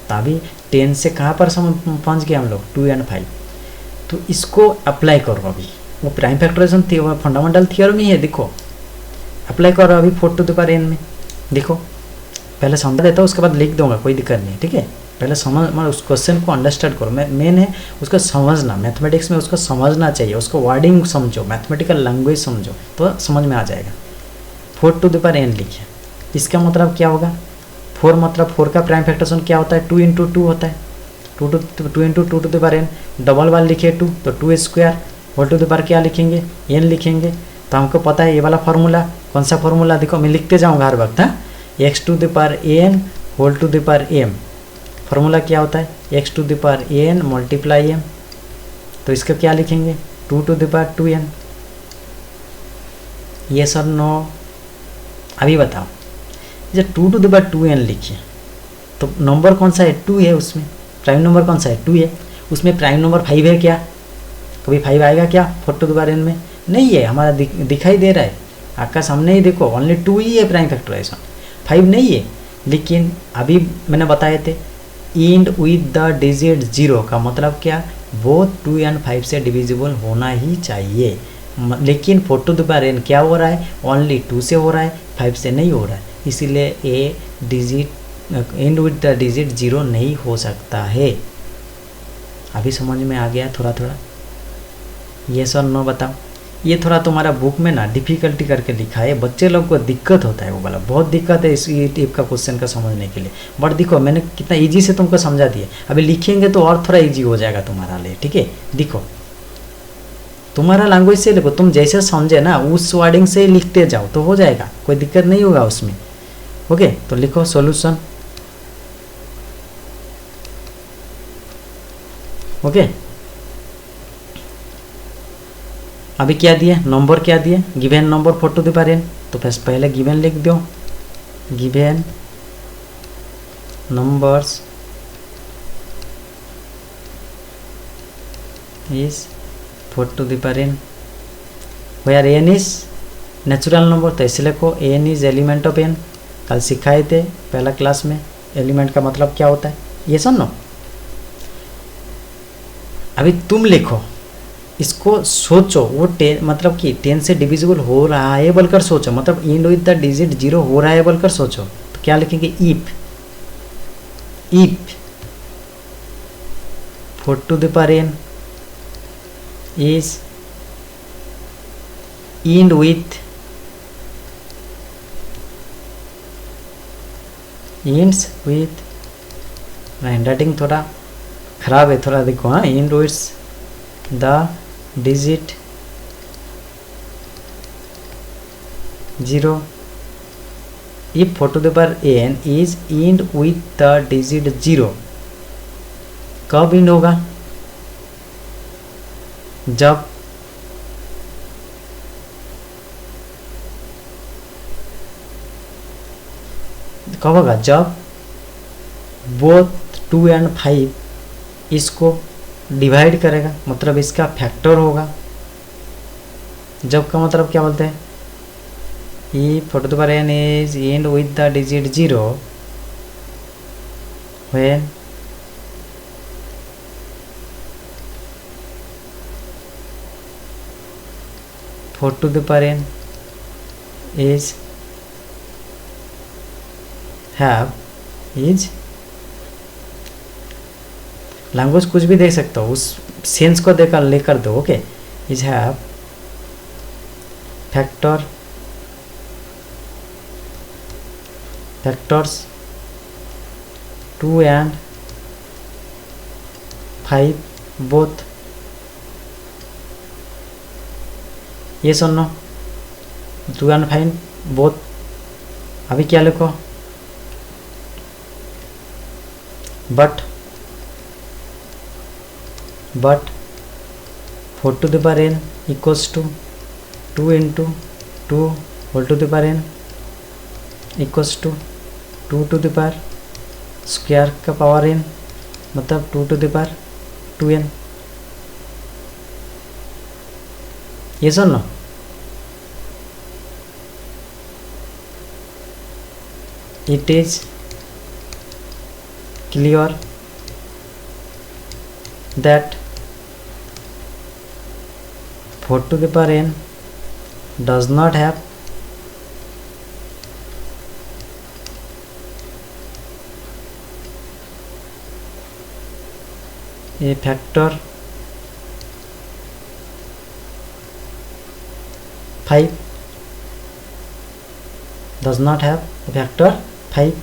तभी 10 से कहाँ पर पहुँच गए हम लोग, 2 एंड 5, तो इसको अप्लाई करो अभी, वो प्राइम फैक्टराइजेशन थी वो फंडामेंटल थियोरम ही है, देखो अप्लाई करो अभी 4 टू द पावर n में, देखो पहले समझा देता हूँ उसके बाद लिख दूंगा, कोई दिक्कत नहीं, ठीक है। पहले समझ उस क्वेश्चन को अंडरस्टैंड करो, मेन है उसको समझना, मैथमेटिक्स में उसको समझना चाहिए, उसको वर्डिंग समझो, मैथमेटिकल लैंग्वेज समझो तो समझ में आ जाएगा। 4 टू द पावर n लिखिए, इसका मतलब क्या होगा, 4 मतलब 4 का प्राइम फैक्टराइजेशन क्या होता है, 2 इंटू 2 होता है, 2 into 2 to the power n, double वाल लिखिए 2 तो 2 square, whole to the power क्या लिखेंगे n लिखेंगे, तो हमको पता है ये वाला फार्मूला, कौन सा फार्मूला, देखो मैं लिखते जाऊँगा हर वक्त, हाँ, x to the power n whole to the power m, formula क्या होता है x to the power n multiply m, तो इसका क्या लिखेंगे 2 टू द पावर 2n, ये सर नो। अभी बताओ जब 2 टू द पावर 2n लिखिए तो नंबर कौन सा है 2 है, उसमें प्राइम नंबर कौन सा है 2 है, उसमें प्राइम नंबर 5 है क्या, कभी 5 आएगा क्या 4 टू द पावर n में, नहीं है, हमारा दिखाई दे रहा है आपका सामने ही, देखो ओनली 2 ही है प्राइम फैक्टराइजेशन, 5 नहीं है। लेकिन अभी मैंने बताए थे एंड विद द डिजिट 0 का मतलब क्या, बोथ 2 एंड 5 से डिविजिबल होना ही चाहिए, लेकिन 4 टू द पावर n क्या हो रहा है, ओनली 2 से हो रहा है, 5 से नहीं हो रहा है, इसीलिए a digit end with the digit 0 नहीं हो सकता है। अभी समझ में आ गया थोड़ा थोड़ा, ये सर नो बताओ। ये थोड़ा तुम्हारा बुक में ना डिफ़िकल्टी करके लिखा है, बच्चे लोग को दिक्कत होता है, वो वाला बहुत दिक्कत है इस टाइप का क्वेश्चन का समझने के लिए, बट देखो मैंने कितना इजी से तुमको समझा दिया, अभी लिखेंगे तो और थोड़ा इजी हो जाएगा तुम्हारा लिए, ठीक है। देखो तुम्हारा लैंग्वेज से देखो, तुम जैसे समझे ना उस वर्डिंग से लिखते जाओ तो हो जाएगा, कोई दिक्कत नहीं होगा उसमें, ओके। तो लिखो सॉल्यूशन, ओके। अभी क्या दिए, नंबर क्या दिए, given number 4 to the power n, तो पहले गिवन लिख दो, given numbers is 4 to the power n, where n is natural number, तो ऐसे लिखो n is element of n, कल सिखाए थे पहला क्लास में एलिमेंट का मतलब क्या होता है, ये सुनो। अभी तुम लिखो, इसको सोचो, वो 10 मतलब कि 10 से डिविजिबल हो रहा है बोलकर सोचो, मतलब एंड विद द डिजिट 0 हो रहा है बोलकर सोचो, तो क्या लिखेंगे if 4 to the power n is end with ends with, handwriting थोड़ा खराब है थोड़ा, देखो हाँ, end with the digit 0 if 4 to the power n is end with the digit 0, कब end होगा, जब कब होगा, जब बोथ 2 एंड 5 इसको डिवाइड करेगा, मतलब इसका फैक्टर होगा, जब का मतलब क्या बोलते हैं, ई 4 to the power n is end with the digit 0 when four to the power n is have is, language कुछ भी देख सकते हो, उस सेंस को देकर लेकर दो, okay. Is have factor factors 2 and 5 both, ये सुनो 2 एंड 5 बोथ। अभी क्या लिखो, but 4 to the power n equals to 2 into 2 whole to the power n equals to 2 to the power square का पावर n मतलब 2 to the power 2n। yes or no? It is clear that 4 to the power n does not have a factor 5, does not have a factor 5,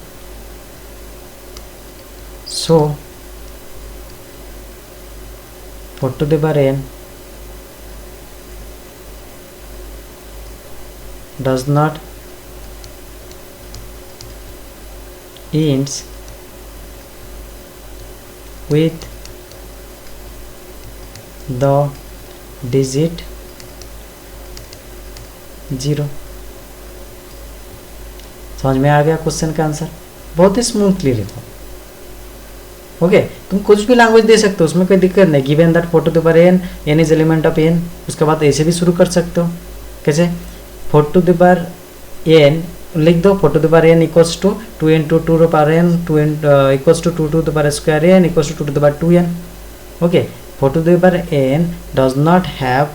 so 4 to the power n does not ends with the digit 0। समझ में आ गया question का answer? बहुत ही smoothly लिखो। Okay, तुम कुछ भी language दे सकते हो, उसमें कोई दिक्कत नहीं। Given that 4 to the power n, n is element of n, उसके बाद ऐसे भी शुरू कर सकते हो। कैसे? 4 to the power n लिख दो, 4 to the power n equals to 2 into 2 to the power n, 2 equals to 2 to the power square n equals to 2 to the power 2n। Okay, 4 to the power n does not have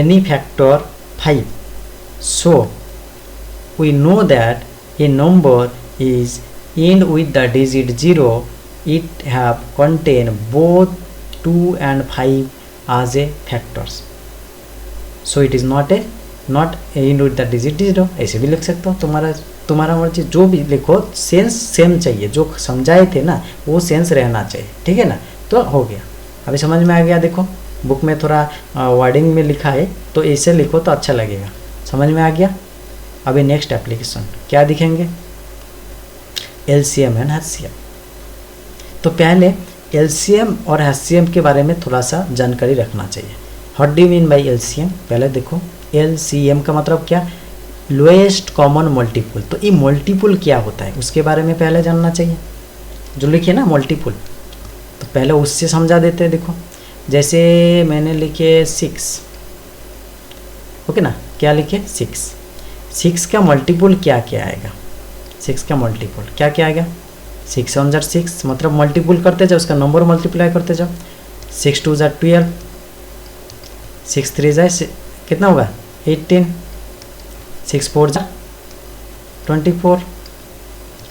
any factor 5, so we know that a number is end with the digit 0, it have contain both 2 and 5 as a factors, so it is not end with the digit 0। ऐसे भी लिख सकते हो, तुम्हारा मर्जी, जो भी लिखो सेंस सेम चाहिए, जो समझाए थे ना वो सेंस रहना चाहिए, ठीक है ना? तो हो गया, अभी समझ में आ गया। देखो बुक में थोड़ा वर्डिंग में लिखा है, तो ऐसे लिखो तो अच्छा लगेगा। समझ में आ गया? अभी नेक्स्ट एप्लीकेशन क्या दिखेंगे? LCM and HCM. तो पहले एलसीएम और एचसीएम के बारे में थोड़ा सा जानकारी रखना चाहिए। What do you mean by LCM? पहले देखो, एलसीएम का मतलब क्या? Lowest common multiple. तो ये मल्टीपल क्या होता है उसके बारे में पहले जानना चाहिए। जो लिखे ना मल्टीपल, तो पहले उससे समझा देते हैं। देखो जैसे मैंने लिखे 6, ओके ना, क्या लिखे 6 का मल्टीपल क्या क्या आएगा? 6 का मल्टीपल क्या क्या आएगा? 6 1 6, मतलब मल्टीपल करते जाओ, उसका नंबर मल्टीप्लाई करते जाओ। 6 2 12, 6 3 कितना होगा? 18, 6 4 24,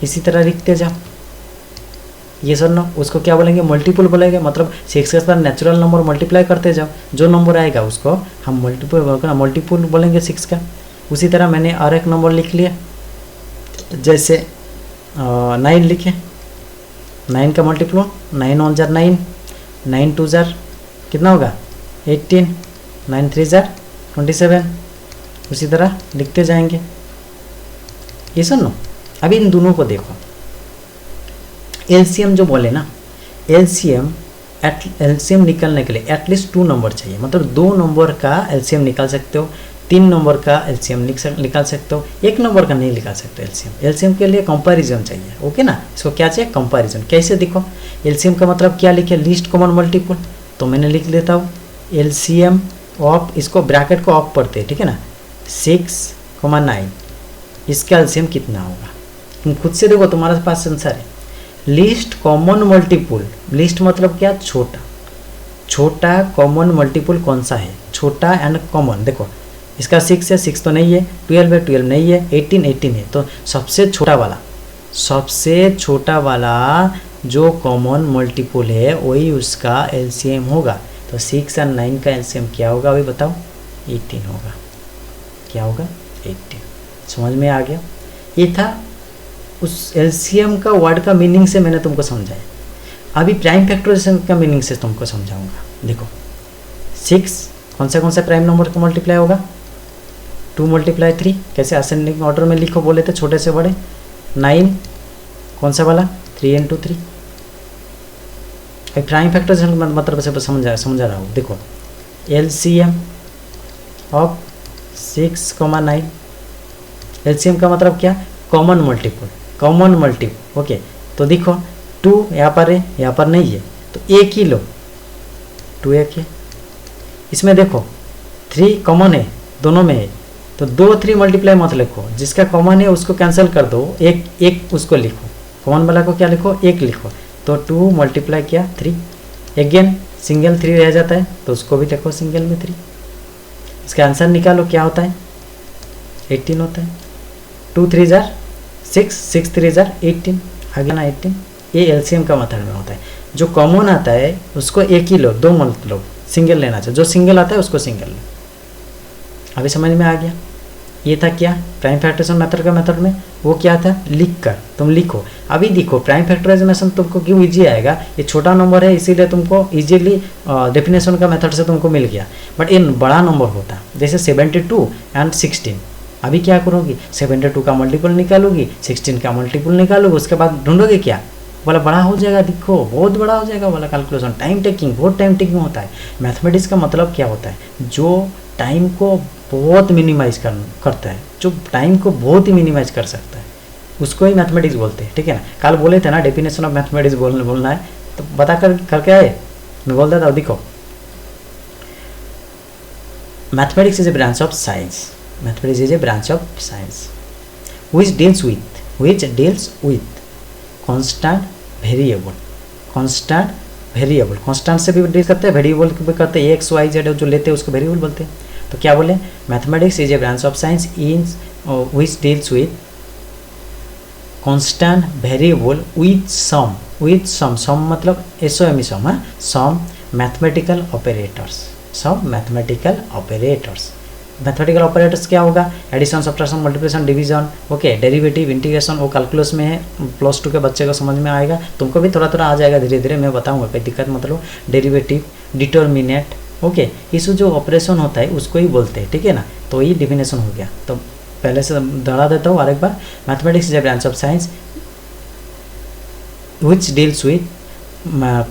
इसी तरह लिखते जाओ। ये सर ना, उसको क्या बोलेंगे? मल्टीपल बोलेंगे। मतलब 6 के साथ नेचुरल नंबर मल्टीप्लाई करते जाओ, जो नंबर आएगा उसको हम मल्टीपल बोलेंगे 6 का। उसी तरह मैंने और एक नंबर लिख लिया, जैसे 9 लिखे। 9 का मल्टीपल 9 1 9, 9 2 कितना होगा? 18, 9 3 27। उसी तरह लिखते जाएंगे। ये सुनो, अभी इन दोनों को देखो। एलसीएम जो बोले ना, एलसीएम निकालने के लिए एटलीस्ट 2 नंबर चाहिए। मतलब 2 नंबर का एलसीएम निकाल सकते हो, 3 नंबर का एलसीएम निकाल सकते हो, 1 नंबर का नहीं निकाल सकते एलसीएम। एलसीएम के लिए कंपैरिजन चाहिए, ओके ना? इसको क्या चाहिए? कंपैरिजन। कैसे देखो, एलसीएम का मतलब क्या लिखे? Least common multiple. तो मैंने लिख लेता हूँ एलसीएम ऑफ, इसको ब्रैकेट को ऑफ पढ़ते हैं, ठीक है ना? 6 9, इसका एलसीएम कितना होगा? तुम खुद से देखो, तुम्हारे पास आंसर है। लीस्ट कॉमन मल्टीपल, लीस्ट मतलब क्या? छोटा कॉमन मल्टीपल कौन सा है? छोटा एंड कॉमन। देखो इसका 6 है, 6 तो नहीं है। 12 है, 12 नहीं है। 18 है। तो सबसे छोटा वाला जो कॉमन मल्टीपल है वही उसका एलसीएम होगा। तो 6 और 9 का एलसीएम क्या होगा अभी बताओ? 18 होगा। क्या होगा? 18। समझ में आ गया? ये था उस एलसीएम का वर्ड का मीनिंग से मैंने तुमको समझाया। अभी प्राइम फैक्टराइजेशन का मीनिंग से तुमको समझाऊंगा। देखो 6 कौन सा प्राइम नंबर का मल्टीप्लाई होगा? 2 × 3। कैसे असेंडिंग ऑर्डर में लिखो बोले थे, छोटे से बड़े। 9 कौन सा वाला? 3 × 3। प्राइम फैक्टराइजेशन मतलब से समझा रहा हूँ। देखो LCM ऑफ 6,9। LCM का मतलब क्या, कॉमन मल्टीपल। ओके, तो देखो 2 यहाँ पर है, यहाँ पर नहीं है, तो एक ही लो, 2 एक है। इसमें देखो 3 कॉमन है, दोनों में है, तो 2 3 मल्टीप्लाई मत लिखो, जिसका कॉमन है उसको कैंसिल कर दो, एक उसको लिखो, कॉमन वाला को क्या लिखो, 1 लिखो। तो 2 मल्टीप्लाई किया 3, अगेन सिंगल 3 रह जाता है, तो उसको भी लिखो सिंगल में 3। इसका आंसर निकालो, क्या होता है, 18 होता है। 2 3 जार 6, 6 3 जार 18, आ गया ना 18। ये एलसीएम का मेथड में होता है। जो कॉमन आता है उसको एक ही लो, 2 मत लो, सिंगल लेना चाहिए, जो सिंगल आता है उसको सिंगल लो। अभी समझ में आ गया। ये था क्या, प्राइम फैक्टराइजेशन मेथड का मेथड में वो क्या था, लिख कर तुम लिखो। अभी देखो प्राइम फैक्टराइजेशन तुमको क्यों इजी आएगा, ये छोटा नंबर है इसीलिए तुमको इजीली डेफिनेशन का मेथड से तुमको मिल गया। बट ये बड़ा नंबर होता, जैसे 72 एंड 16, अभी क्या करोगी, 72 का मल्टीपल निकालोगी, 16 का मल्टीपल निकालोगी, उसके बाद ढूंढोगे क्या, वाला बड़ा हो जाएगा, देखो बहुत बड़ा हो जाएगा वाला कैलकुलेशन। टाइम टेकिंग, बहुत टाइम टेकिंग होता है। मैथमेटिक्स का मतलब क्या होता है, जो टाइम को बहुत मिनिमाइज करता है, जो टाइम को बहुत ही मिनिमाइज कर सकता है, उसको ही मैथमेटिक्स बोलते हैं, ठीक है ना। कल बोले थे ना डेफिनेशन ऑफ मैथमेटिक्स बोलना है, तो बता करके आए, मैं बोल देता हूँ। देखो mathematics is a branch of science, mathematics is a branch of science which deals with constant variable. Constant से भी डील करते हैं, वेरिएबल भी करते हैं, एक्स वाई जेड जो लेते हैं उसको वेरिएबल बोलते हैं। तो क्या बोले, mathematics is a branch of science in which deals with constant variable with some मतलब SOM some mathematical operators. Mathematical operators क्या होगा, addition, subtraction, multiplication, division, okay, derivative, integration, वो कैलकुलस में है, +2 के बच्चे को समझ में आएगा, तुमको भी थोड़ा थोड़ा आ जाएगा धीरे धीरे, मैं बताऊंगा, कोई दिक्कत मतलब। डेरिवेटिव, डिटर्मिनेंट, ओके, इस जो ऑपरेशन होता है उसको ही बोलते हैं, ठीक है ना। तो ये डिफिनेशन हो गया, तो पहले से दोहरा देता हूँ और एक बार। Mathematics is a branch of science which deals with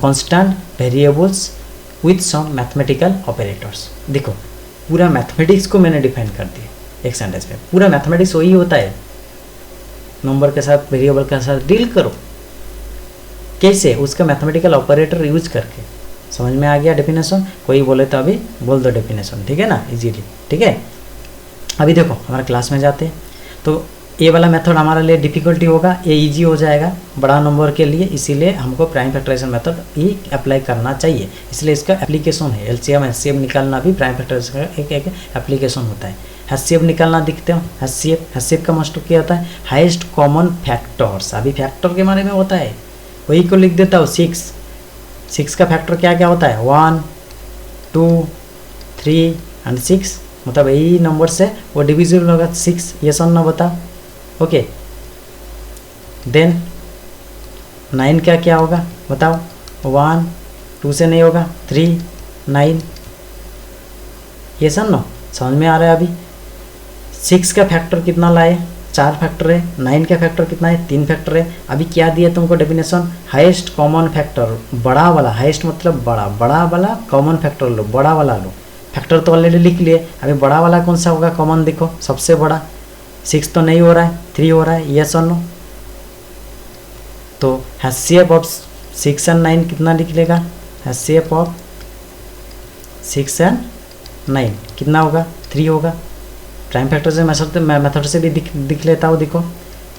constant variables with some mathematical operators. देखो पूरा मैथमेटिक्स को मैंने डिफाइन कर दिया एक सेंटेंस में। पूरा मैथमेटिक्स वही होता है, नंबर के साथ, वेरिएबल के साथ डील करो, कैसे, उसका मैथमेटिकल ऑपरेटर यूज करके। समझ में आ गया डेफिनेशन, कोई बोले तो अभी बोल दो डेफिनेशन, ठीक है ना, इजीली, ठीक है। अभी देखो हमारे क्लास में जाते हैं, तो ये वाला मेथड हमारे लिए डिफिकल्टी होगा, ये इजी हो जाएगा बड़ा नंबर के लिए, इसीलिए हमको प्राइम फैक्टराइजेशन मेथड ही अप्लाई करना चाहिए, इसलिए इसका एप्लीकेशन है। एलसीएम एचसीएफ निकालना भी प्राइम फैक्टराइजेशन का एक एप्लीकेशन होता है। एचसीएफ निकालना दिखते हो, एचसीएफ का मतलब क्या होता है, हाईएस्ट कॉमन फैक्टर्स। अभी फैक्टर के बारे में होता है, वही को लिख देता हूँ, 6 का फैक्टर क्या क्या होता है, 1 2 3 एंड 6, मतलब यही नंबर से वो डिविजिबल होगा 6, ये सब ना बताओ, ओके। देन 9 का क्या होगा बताओ, 1 2 से नहीं होगा, 3 9, ये सब ना समझ में आ रहा है। अभी 6 का फैक्टर कितना लाए, 4 फैक्टर है, 9 का फैक्टर कितना है, 3 फैक्टर है। अभी क्या दिया तुमको डेफिनेशन, हाईएस्ट कॉमन फैक्टर, बड़ा वाला, हाईएस्ट मतलब बड़ा वाला कॉमन फैक्टर लो, बड़ा वाला लो। फैक्टर तो ऑलरेडी लिख लिए, अभी बड़ा वाला कौन सा होगा कॉमन, देखो सबसे बड़ा 6 तो नहीं हो रहा है, 3 हो रहा है, यस और नो। तो HCF ऑफ 6 एंड 9 कितना निकलेगा, HCF ऑफ 6 एंड 9 कितना होगा, 3 होगा। प्राइम फैक्टराइजेशन मेथड से भी दिख लेता हूँ, देखो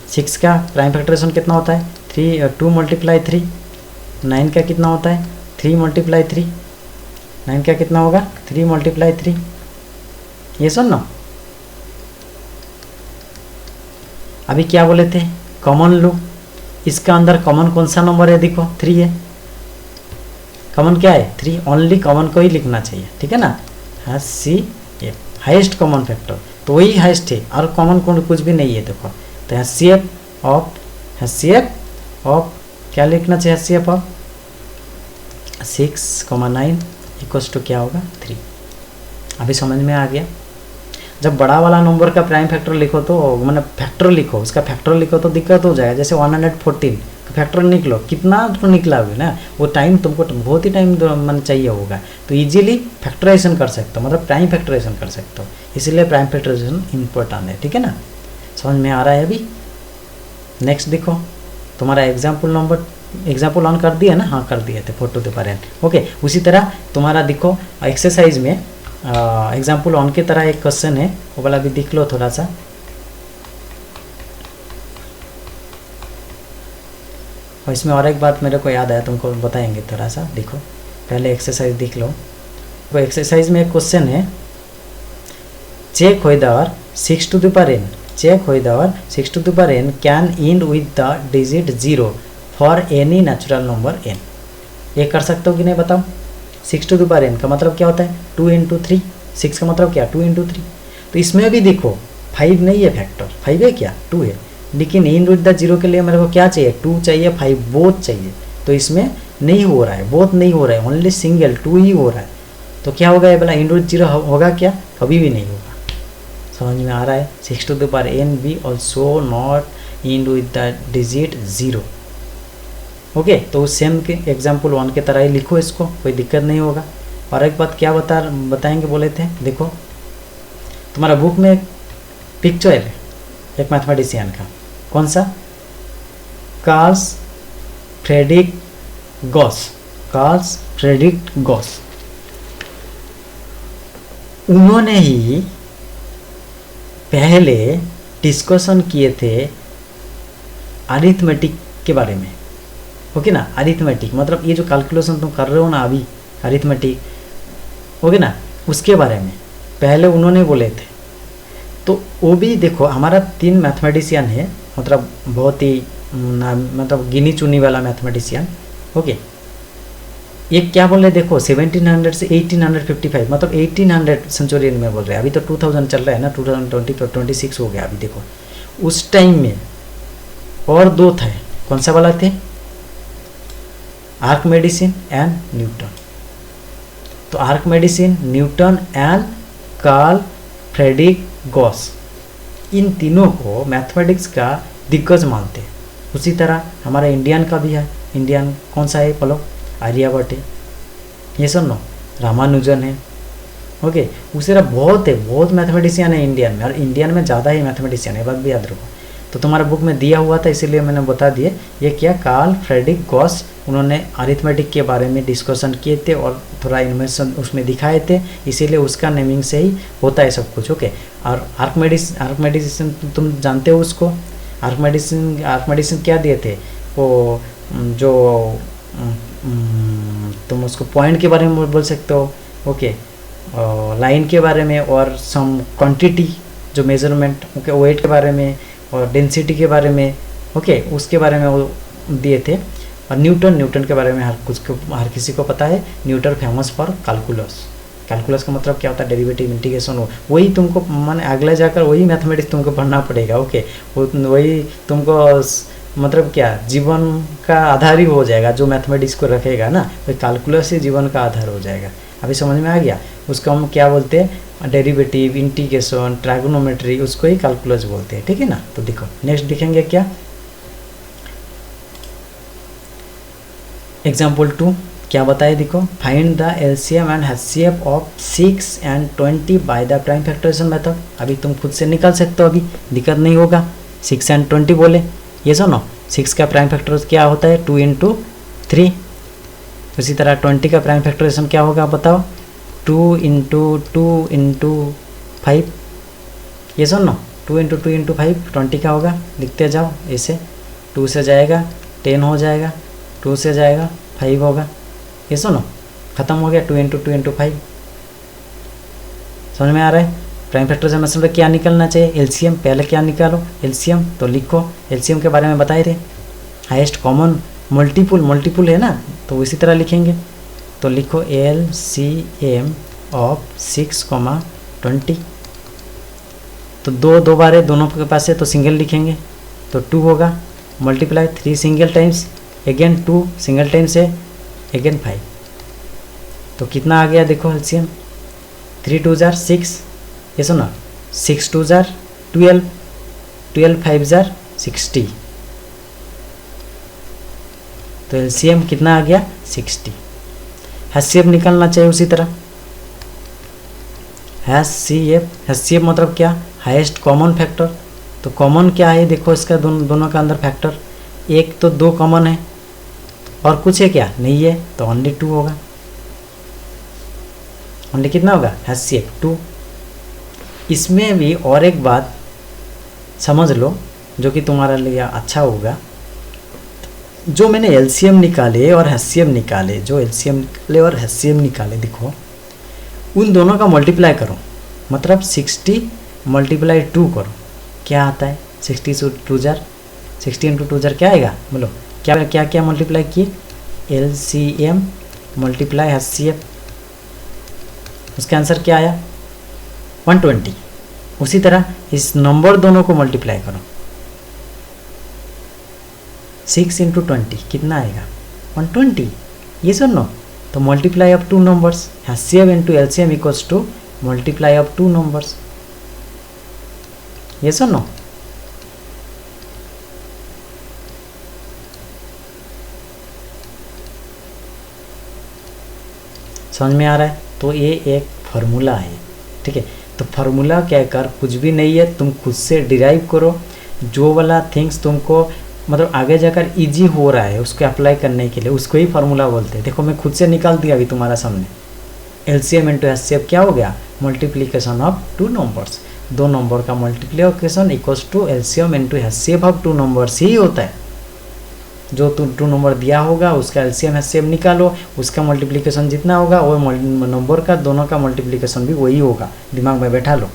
6 का प्राइम फैक्टराइजेशन कितना होता है, 2 × 3, 9 का कितना होता है, 3 × 3, 9 का कितना होगा, 3 × 3, ये सुन ना। अभी क्या बोले थे, कॉमन लो, इसका अंदर कॉमन कौन सा नंबर है, देखो 3 है, कॉमन क्या है 3, ओनली कॉमन को ही लिखना चाहिए, ठीक है ना। HCF हाईएस्ट कॉमन फैक्टर, तो वही हाईएस्ट है और कॉमन कुछ भी नहीं है, देखो। तो HCF ऑफ क्या लिखना चाहिए, HCF ऑफ 6, 9 इक्वल्स टू क्या होगा 3। अभी समझ में आ गया। जब बड़ा वाला नंबर का प्राइम फैक्टर लिखो तो मैंने फैक्टर लिखो, उसका फैक्टर लिखो तो दिक्कत हो जाएगा। जैसे 114 का फैक्टर निकलो, कितना तो निकला होगा ना, वो टाइम तुमको बहुत ही टाइम मन चाहिए होगा, तो इजीली फैक्टराइजेशन कर सकते हो, मतलब प्राइम फैक्टराइजेशन कर सकते हो, इसीलिए प्राइम फैक्टराइजेशन इम्पोर्टेंट है। ठीक है ना, समझ में आ रहा है अभी। नेक्स्ट देखो, तुम्हारा एग्जाम्पल ऑन कर दिया ना, हाँ कर दिए थे, 4 to the power n। Okay, उसी तरह तुम्हारा देखो एक्सरसाइज में एग्जाम्पल ऑन की तरह एक क्वेश्चन है, वो वाला भी देख लो थोड़ा सा। और इसमें और एक बात मेरे को याद आया, तुमको बताएंगे थोड़ा सा, देखो पहले एक्सरसाइज देख लो। तो एक्सरसाइज में एक क्वेश्चन है, check whether 6 to the power n, check whether 6 to the power n can end with the digit 0 for any natural number n। ये कर सकते हो कि नहीं बताओ। 6 to the power n का मतलब क्या होता है, 2 into 3, 6 का मतलब क्या, 2 into 3। तो इसमें भी देखो 5 नहीं है फैक्टर, 5 है क्या, 2 है, लेकिन इन विद द 0 के लिए मेरे को क्या चाहिए, 2 चाहिए, 5 बोथ चाहिए, तो इसमें नहीं हो रहा है, बोथ नहीं हो रहा है, ओनली सिंगल 2 ही हो रहा है। तो क्या होगा ये वाला, इन विद 0 होगा क्या, कभी भी नहीं होगा। समझ में आ रहा है। 6 to the power n भी also not in with the digit 0। Okay, तो सेम के एग्जाम्पल 1 के तरह ही लिखो इसको, कोई दिक्कत नहीं होगा। और एक बात क्या बताएंगे बोले थे, देखो तुम्हारा बुक में पिक्चर है एक मैथमेटिशियन का, कौन सा, कार्ल फ्रेडरिक गॉस। उन्होंने ही पहले डिस्कशन किए थे अरिथमेटिक के बारे में। ओके ना, अरिथमेटिक मतलब ये जो कैलकुलेशन तुम कर रहे हो ना अभी, अरिथमेटिक ओके ना, उसके बारे में पहले उन्होंने बोले थे। तो वो भी देखो, हमारा 3 मैथमेटिशियन है, मतलब बहुत ही मतलब गिनी चुनी वाला मैथमेटिशियन। ओके, ये क्या बोल रहे देखो, 1700 से 1855, मतलब 1800 सेंचुरी में बोल रहे हैं। अभी तो 2000 चल रहा है ना, 2020 तो 26 हो गया अभी। देखो उस टाइम में और 2 थे, कौन सा वाला थे, आर्किमिडीज एंड न्यूटन। तो Archimedes, Newton and Carl Friedrich Gauss, इन तीनों को मैथमेटिक्स का दिग्गज मानते हैं। उसी तरह हमारा इंडियन का भी है, इंडियन कौन सा है बोलो, आर्यभट्ट है, ये सुनो, रामानुजन है। ओके, उसी तरह बहुत मैथमेटिशियन है इंडियन में, और इंडियन में ज़्यादा ही मैथमेटिशियन है, बात भी याद रखो। तो तुम्हारा बुक में दिया हुआ था, इसीलिए मैंने बता दिए। ये क्या, कार्ल फ्रेडरिक गॉस, उन्होंने अरिथमेटिक के बारे में डिस्कशन किए थे और थोड़ा इन्वेंशन उसमें दिखाए थे, इसीलिए उसका नेमिंग से ही होता है सब कुछ। ओके, और आर्किमिडीज तुम जानते हो उसको, आर्किमिडीज क्या दिए थे, वो जो तुम उसको पॉइंट के बारे में बोल सकते हो। ओके, लाइन के बारे में, और सम क्वांटिटी जो मेजरमेंट, ओके, वेट के बारे में, और डेंसिटी के बारे में, ओके, उसके बारे में वो दिए थे। और न्यूटन के बारे में हर किसी को पता है, न्यूटन फेमस फॉर कैलकुलस का मतलब क्या होता है, डेरिवेटिव, इंटीग्रेशन। वही तुमको माने अगले जाकर वही मैथमेटिक्स तुमको पढ़ना पड़ेगा। ओके, वही तुमको मतलब क्या, जीवन का आधार ही हो जाएगा, जो मैथमेटिक्स को रखेगा ना, वही कैलकुलस ही जीवन का आधार हो जाएगा। अभी समझ में आ गया, उसको हम क्या बोलते हैं, डेरिवेटिव, इंटीग्रेशन, ट्राइगोनोमेट्री, उसको ही कैलकुलस बोलते हैं। ठीक है ना, तो देखो नेक्स्ट देखेंगे क्या, एग्जाम्पल 2 क्या बताए, देखो, find the LCM and HCF of 6 and 20 by the prime factorisation method. अभी तुम खुद से निकाल सकते हो, अभी दिक्कत नहीं होगा। 6 and 20 बोले, ये सुनो, 6 का प्राइम फैक्टर क्या होता है, 2 into 3। उसी तरह 20 का प्राइम फैक्टराइजेशन क्या होगा बताओ, 2 into 2 into 5। ये सुनो, 2 into 2 into 5 20 का होगा, लिखते जाओ ऐसे, 2 से जाएगा 10 हो जाएगा, 2 से जाएगा 5 होगा। ये सुनो, खत्म हो गया, 2 into 2 into 5। समझ में आ रहा है। प्राइम फैक्टराइजेशन मतलब में क्या निकलना चाहिए, एलसीएम। पहले क्या निकालो, एलसीएम, तो लिखो, एलसीएम के बारे में बताए थे, हाईएस्ट कॉमन मल्टीपुल है ना, तो इसी तरह लिखेंगे। तो लिखो एलसीएम ऑफ 6, 20। तो दो बार है दोनों के पास है, तो सिंगल लिखेंगे, तो 2 होगा, multiply 3 single times, again 2 single times है, अगेन 5। तो कितना आ गया देखो एलसीएम, 3 2 जार 6, ये सुनो, 6 2 जार 12, 12 5 जार 60। तो एलसीएम कितना आ गया 60। एचसीएफ निकालना चाहिए उसी तरह। एचसीएफ मतलब क्या, हाईएस्ट कॉमन फैक्टर। तो कॉमन क्या है देखो इसका, दोनों का अंदर फैक्टर, एक तो 2 कॉमन है और कुछ है क्या, नहीं है, तो ओनली 2 होगा। ओनली कितना होगा, एचसीएफ 2। इसमें भी और एक बात समझ लो जो कि तुम्हारे लिए अच्छा होगा, जो मैंने एलसीएम निकाले और एचसीएफ निकाले, जो एलसीएम निकाले और एचसीएफ निकाले, देखो उन दोनों का मल्टीप्लाई करो, मतलब 60 मल्टीप्लाई 2 करो, क्या आता है 60 इंटू 2 जार क्या आएगा, बोलो क्या क्या क्या मल्टीप्लाई किए, एलसीएम मल्टीप्लाई एचसीएफ, उसका आंसर क्या आया 120। उसी तरह इस नंबर दोनों को मल्टीप्लाई करो, 6 इंटू 20 कितना आएगा 120, ये सुनो। तो multiply of 2 numbers, HCF into LCM equals to multiply of 2 numbers, ये सुनो। समझ में आ रहा है। तो ये एक फार्मूला है, ठीक है। तो फार्मूला कहकर कुछ भी नहीं है, तुम खुद से डिराइव करो, जो वाला थिंग्स तुमको मतलब आगे जाकर इजी हो रहा है उसको अप्लाई करने के लिए, उसको ही फार्मूला बोलते हैं। देखो मैं खुद से निकाल दिया अभी तुम्हारा सामने, एलसीएम इंटू एचसीएफ क्या हो गया, मल्टीप्लिकेशन ऑफ 2 नंबर्स, 2 नंबर का multiplication equals to LCM into HCF of 2 numbers ही होता है। जो 2 नंबर दिया होगा उसका एलसीएम एचसीएफ निकालो, उसका मल्टीप्लिकेशन जितना होगा वो नंबर का दोनों का मल्टीप्लिकेशन भी वही होगा, दिमाग में बैठा लो,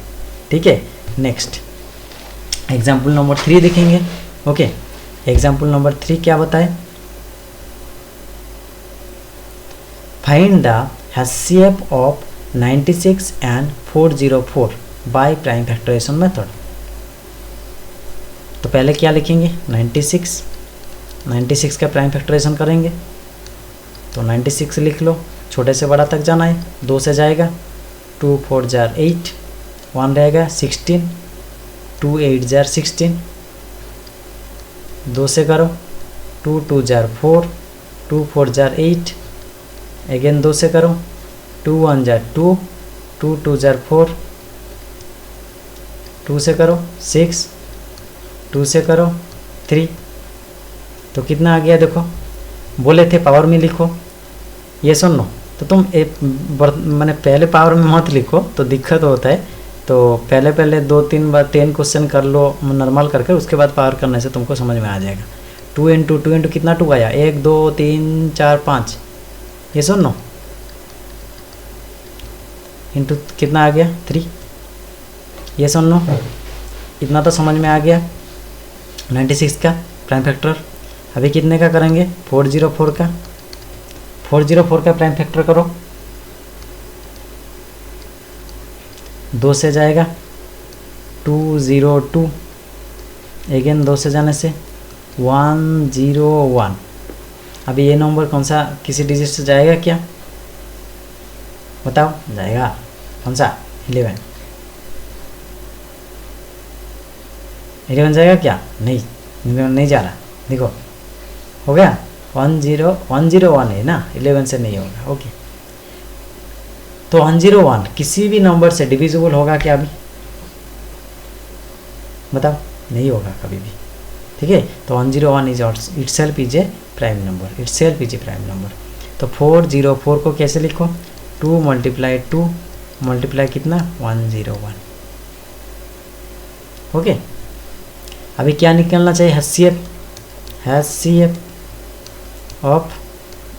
ठीक है। नेक्स्ट एग्जाम्पल नंबर 3 देखेंगे। ओके, एग्जाम्पल नंबर 3 क्या बताए, find the HCF of 96 and 404 by prime factorisation method. तो पहले क्या लिखेंगे, 96 का प्राइम फैक्टराइजेशन करेंगे, तो 96 लिख लो, छोटे से बड़ा तक जाना है, 2 से जाएगा, 2 4 जार 8, 1 रहेगा 16, 2 8 जार 16, 2 से करो, 2 2 जार 4, 2 4 जार 8, अगेन 2 से करो, 2 1 जार 2, 2 2 जार 4, 2 से करो 6, 2 से करो 3, तो कितना आ गया देखो, बोले थे पावर में लिखो, ये सुनो। तो तुम मैंने पहले पावर में मत लिखो तो दिक्कत होता है, तो पहले 2-3 बार 10 क्वेश्चन कर लो नॉर्मल करके, उसके बाद पावर करने से तुमको समझ में आ जाएगा। 2 इंटू कितना 2 आया, 1 2 3 4 5, ये सुनो, इंटू कितना आ गया 3, ये सुनो। इतना तो समझ में आ गया 96 का प्राइम फैक्टर। अभी कितने का करेंगे, 404 का, 404 का प्राइम फैक्टर करो, 2 से जाएगा 202, अगेन 2 से जाने से 101। अभी ये नंबर कौन सा किसी डिजिट से जाएगा क्या, बताओ, जाएगा कौन सा, 11 जाएगा क्या, नहीं जा रहा, देखो हो गया 101 है ना, 11 से नहीं होगा। ओके, तो 101 किसी भी नंबर से डिविजिबल होगा क्या, अभी बताओ, नहीं होगा कभी भी, ठीक है। तो 101 is itself is A prime number, itself is A prime number. तो 404 को कैसे लिखो, 2 मल्टीप्लाई 2 मल्टीप्लाई कितना 101। ओके, अभी क्या निकलना चाहिए, HCF of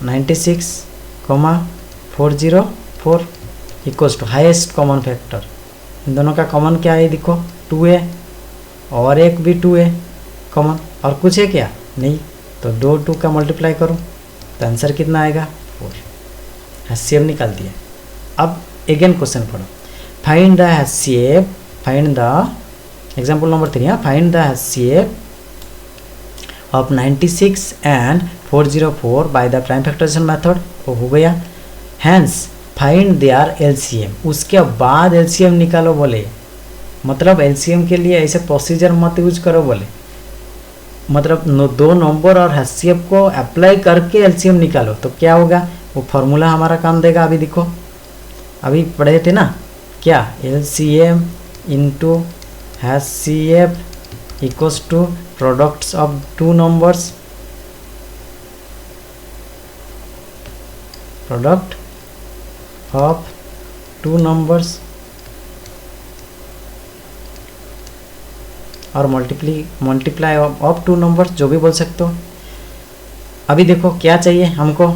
96, 404 equals to highest common factor. इन दोनों का कॉमन क्या है, देखो 2 है और एक भी 2 है कॉमन, और कुछ है क्या, नहीं, तो 2 का मल्टीप्लाई करो तो आंसर कितना आएगा 4। एचसीएफ निकाल दिया। अब अगेन क्वेश्चन पढ़ो, find the HCF, find the example number 3, find the HCF of 96 and 404 by the prime factorisation method. हो गया, हैंस फाइंड देयर एलसीएम, उसके बाद एलसीएम निकालो बोले, मतलब एलसीएम के लिए ऐसे प्रोसीजर मत यूज करो बोले, मतलब दो नंबर और HCF को अप्लाई करके एलसीएम निकालो तो क्या होगा, वो फॉर्मूला हमारा काम देगा। अभी देखो, अभी पढ़े थे ना क्या, LCM into HCF equals to products of two numbers, product of two numbers और मल्टीप्लाई ऑफ टू नंबर्स, जो भी बोल सकते हो। अभी देखो क्या चाहिए हमको,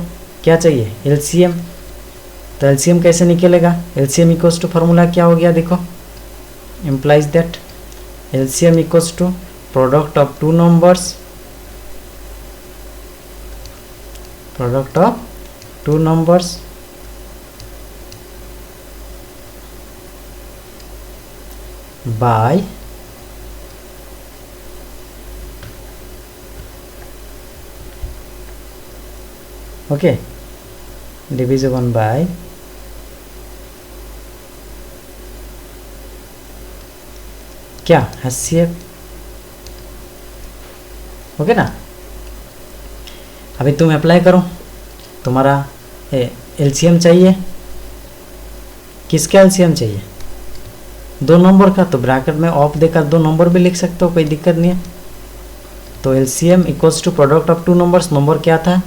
क्या चाहिए, एलसीएम। तो एलसीएम कैसे निकलेगा, एलसीएम इक्वल्स टू फार्मूला क्या हो गया, देखो implies that LCM equals to product of two numbers, product of two numbers by okay divisible by क्या, HCF। ओके ना। अभी तुम अप्लाई करो, तुम्हारा एलसीएम चाहिए, किसका एलसीएम चाहिए, दो नंबर का, तो ब्रैकेट में ऑफ देकर दो नंबर भी लिख सकते हो, कोई दिक्कत नहीं है। तो LCM equals to product of two numbers, number क्या था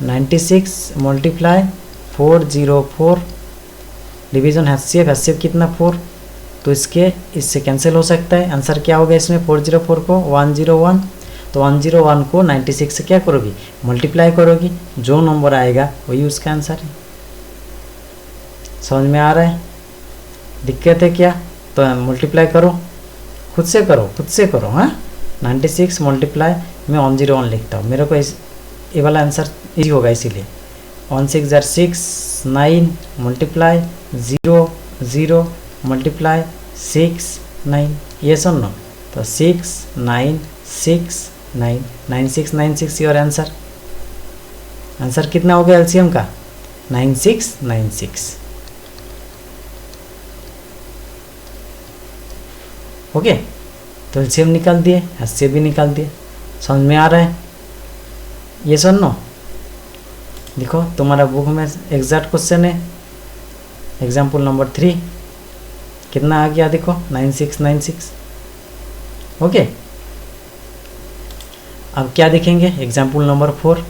96 मल्टीप्लाई 404 डिवीजन HCF कितना 4, तो इससे कैंसिल हो सकता है। आंसर क्या होगा इसमें, 404 को 101, तो 101 को 96 से क्या करोगी, मल्टीप्लाई करोगी, जो नंबर आएगा वही उसका आंसर है। समझ में आ रहा है, दिक्कत है क्या, तो मल्टीप्लाई करो, खुद से करो हाँ। 96 मल्टीप्लाई मैं 101 लिखता हूँ, मेरे को ये वाला आंसर इजी होगा, इसीलिए 1 6 जार 6 9 मल्टीप्लाई 0 0 मल्टीप्लाई 6 9, ये सुनो, तो 6 9 6 9 9696 योर आंसर। आंसर कितना हो गया एलसीएम का, 9696। ओके, तो एलसीएम निकाल दिए, HCF भी निकाल दिए। समझ में आ रहा है, ये सुनो, देखो तुम्हारा बुक में एग्जैक्ट क्वेश्चन है, एग्जाम्पल नंबर 3 कितना आ गया, देखो 9696। ओके, अब क्या देखेंगे, example number 4,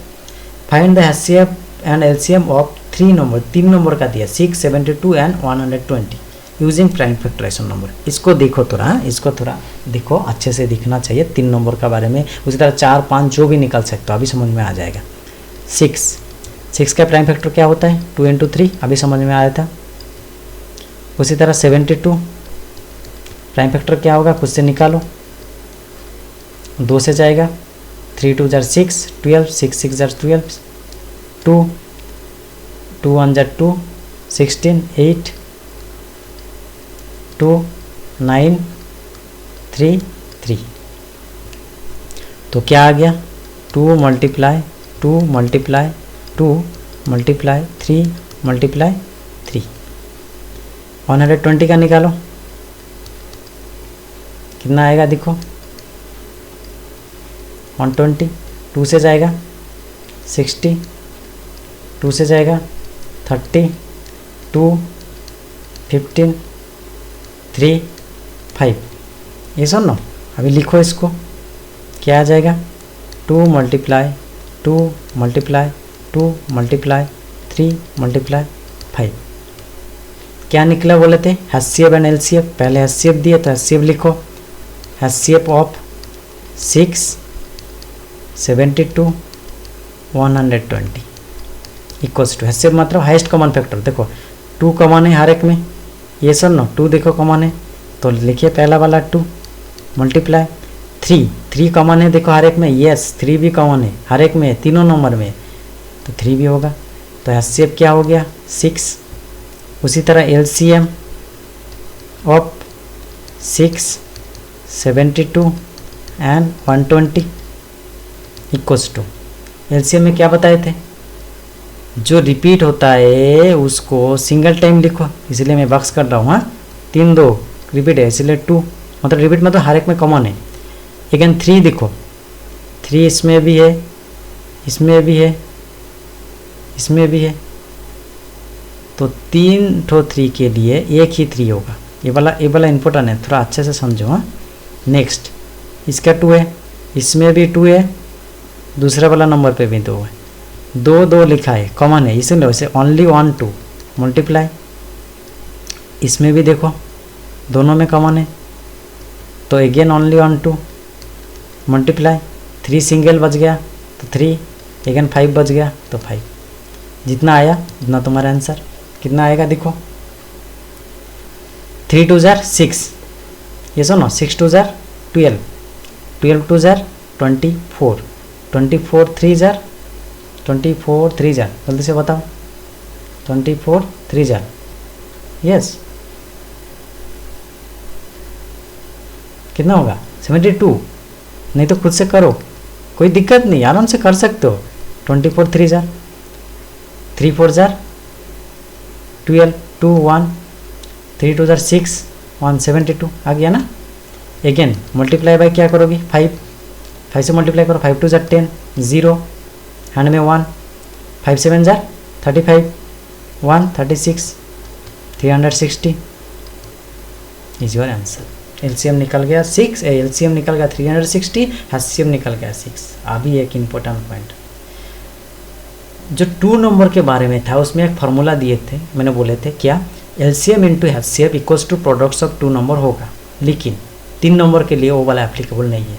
find the HCF and LCM of 3 number, 3 number का दिया 6 72 and 120 using prime factorisation number. इसको देखो थोड़ा, इसको थोड़ा देखो, अच्छे से दिखना चाहिए 3 नंबर का बारे में। उसी तरह 4 5 जो भी निकल सकते हो, अभी समझ में आ जाएगा। 6 का प्राइम फैक्टर क्या होता है, 2 into 3, अभी समझ में आया था। उसी तरह 72 प्राइम फैक्टर क्या होगा, खुद से निकालो, 2 से जाएगा, 3 2 जार 6 12 6 6 जार 12 2 2 1 जार 2 16 8 2 9 3 3, तो क्या आ गया, 2 मल्टीप्लाई 2 मल्टीप्लाई 2 मल्टीप्लाई 3 मल्टीप्लाई 3, 120 का निकालो, कितना आएगा देखो, 120, 2 से जाएगा 60, 2 से जाएगा 30, 2 15 3 5, ये सुनो, अभी लिखो इसको, क्या आ जाएगा, 2 मल्टीप्लाई 2 मल्टीप्लाई 2 मल्टीप्लाई 3 मल्टीप्लाई 5, क्या निकला बोले थे, HCF एंड LCF। पहले HCF दिए तो HCF लिखो, HCF of 6 72 120 equals to HCF मतलब हाईएस्ट कॉमन फैक्टर। देखो 2 कॉमन है हर एक में, ये सुनो 2 देखो कॉमन है, तो लिखिए पहला वाला 2 मल्टीप्लाई 3 कॉमन है, देखो हर एक में, यस 3 भी कॉमन है हर एक में, तीनों नंबर में, तो 3 भी होगा, तो HCF क्या हो गया 6। उसी तरह LCM of 6 72 and 120 equals to, LCM में क्या बताए थे, जो रिपीट होता है उसको सिंगल टाइम लिखो, इसलिए मैं बॉक्स कर रहा हूँ, हाँ 3 2 रिपीट है इसलिए 2, मतलब रिपीट मतलब हर एक में कॉमन है। अगेन 3 देखो, 3 इसमें भी है, इसमें भी है, इसमें भी है, तो 3 ठो 3 के लिए एक ही 3 होगा। ये वाला इम्पोर्टेंट है, थोड़ा अच्छे से समझो। हाँ, नेक्स्ट इसका 2 है, इसमें भी 2 है, दूसरा वाला नंबर पे भी 2 है, 2 2 लिखा है, कॉमन है, इसलिए वैसे ओनली 1 2 मल्टीप्लाई। इसमें भी देखो दोनों में कॉमन है, तो अगेन ओनली 1 2 मल्टीप्लाई। 3 सिंगल बच गया तो 3, अगेन 5 बच गया तो 5। जितना आया उतना तुम्हारा आंसर। कितना आएगा देखो, 3 2 जार 6, ये सुनो 6 2 जार 12, 12 2 जार 24, 24 3 जार 24 3 जार, जल्दी से बताओ 24 3 जार, यस कितना होगा 72। नहीं तो खुद से करो, कोई दिक्कत नहीं, आराम से कर सकते हो। 24 3 जार, 3 4 जार 12, 2 1, 3 2 जार 6, 172 आ गया ना। अगेन मल्टीप्लाई बाय क्या करोगी, 5 से मल्टीप्लाई करो, 5 2 जार 10, 0 हैंड में 1, 5 7 jar 35, 1 36, 360 is your answer. LCM निकल गया 6, एलसीएम निकल गया 360, एचसीएम निकल गया 6। अभी एक इम्पोर्टेंट पॉइंट, जो 2 नंबर के बारे में था उसमें एक फार्मूला दिए थे, मैंने बोले थे क्या, LCM into HCF equals to products of 2 number होगा, लेकिन 3 नंबर के लिए वो वाला एप्लीकेबल नहीं है।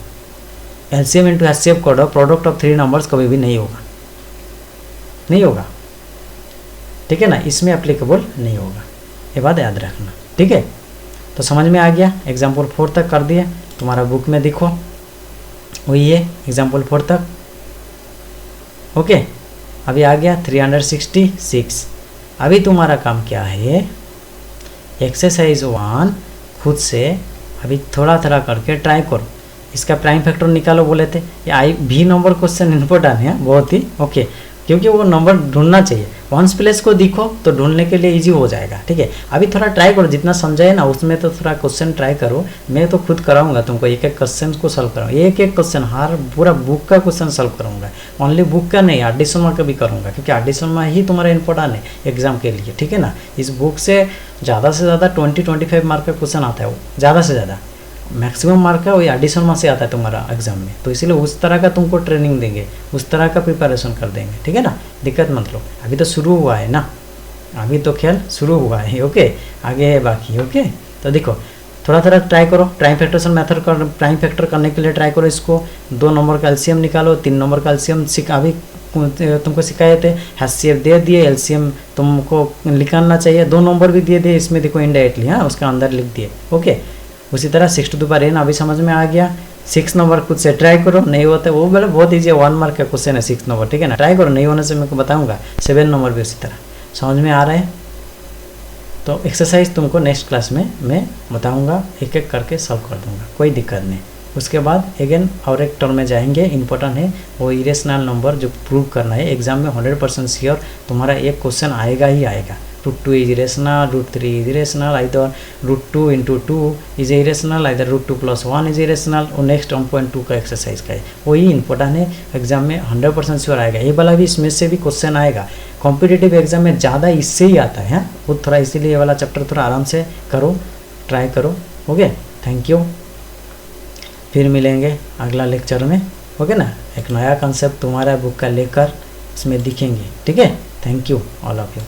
एलसीएम इंटू एचसीएफ करो प्रोडक्ट ऑफ 3 नंबर्स कभी भी नहीं होगा, नहीं होगा, ठीक है ना, इसमें एप्लीकेबल नहीं होगा, ये बात याद रखना, ठीक है। तो समझ में आ गया, एग्जाम्पल 4 तक कर दिए, तुम्हारा बुक में देखो वही है एग्जाम्पल 4 तक, ओके। अभी आ गया 366। अभी तुम्हारा काम क्या है, एक्सरसाइज 1 खुद से अभी थोड़ा थोड़ा करके ट्राई करो। इसका प्राइम फैक्टर निकालो बोले थे, ये आई भी नंबर क्वेश्चन इम्पोर्टेंट है बहुत ही, ओके, क्योंकि वो नंबर ढूंढना चाहिए। वंस प्लेस को दिखो तो ढूंढने के लिए इजी हो जाएगा, ठीक है। अभी थोड़ा ट्राई करो, जितना समझाए ना उसमें तो थोड़ा क्वेश्चन ट्राई करो। मैं तो खुद कराऊंगा तुमको, एक एक क्वेश्चन को सॉल्व कराऊंगा, एक एक क्वेश्चन हर पूरा बुक का क्वेश्चन सॉल्व करूंगा। ओनली बुक का नहीं, एडिशनल का भी करूंगा, क्योंकि एडिशनल ही तुम्हारा इंपॉर्टेंट है एग्जाम के लिए, ठीक है ना। इस बुक से ज़्यादा 20-25 मार्क का क्वेश्चन आता है, वो ज़्यादा से ज़्यादा मैक्सिमम मार्क का वही एडिशनल में से आता है तुम्हारा एग्जाम में, तो इसीलिए उस तरह का तुमको ट्रेनिंग देंगे, उस तरह का प्रिपरेशन कर देंगे, ठीक है ना। दिक्कत मत लो, अभी तो शुरू हुआ है ना, अभी तो खेल शुरू हुआ है, ओके, आगे है बाकी, ओके। तो देखो थोड़ा थोड़ा ट्राई करो, प्राइम फैक्टरेशन मेथड कर, प्राइम फैक्टर करने के लिए ट्राई करो इसको। 2 नंबर का एलसीएम निकालो, 3 नंबर का एलसीएम अभी तुमको सिखाए थे, एचसीएफ दे दिए, एलसीएम तुमको निकालना चाहिए, 2 नंबर भी दिए थे इसमें, देखो इनडायरेक्टली, हाँ उसका अंदर लिख दिए, ओके। उसी तरह 6 to the power n अभी समझ में आ गया। 6 नंबर खुद से ट्राई करो, नहीं होता वो बोले बहुत ईजी है, 1 मार्क का क्वेश्चन है 6 नंबर, ठीक है ना, ट्राई करो, नहीं होने से मैं को बताऊंगा। 7 नंबर भी उसी तरह समझ में आ रहा है। तो एक्सरसाइज तुमको नेक्स्ट क्लास में मैं बताऊंगा, एक एक करके सॉल्व कर दूंगा, कोई दिक्कत नहीं। उसके बाद अगेन और एक टर्म में जाएंगे, इंपॉर्टेंट है वो इरेशनल नंबर जो प्रूव करना है। एग्जाम में 100% श्योर तुम्हारा एक क्वेश्चन आएगा ही आएगा। √2 is irrational, √3 is irrational, either √2 into 2 is irrational, either √2 + 1 is irrational। और नेक्स्ट 1.2 का एक्सरसाइज का है, वही इंपॉर्टेंट है, एग्जाम में 100% श्योर आएगा। ये वाला भी इसमें से भी क्वेश्चन आएगा, कॉम्पिटिटिव एग्जाम में ज़्यादा इससे ही आता है वो थोड़ा, इसीलिए ये वाला चैप्टर थोड़ा आराम से करो, ट्राई करो, ओके। थैंक यू, फिर मिलेंगे अगला लेक्चर में, ओके ना। एक नया कंसेप्ट तुम्हारा बुक का लेकर इसमें दिखेंगे, ठीक है। Thank you all of you.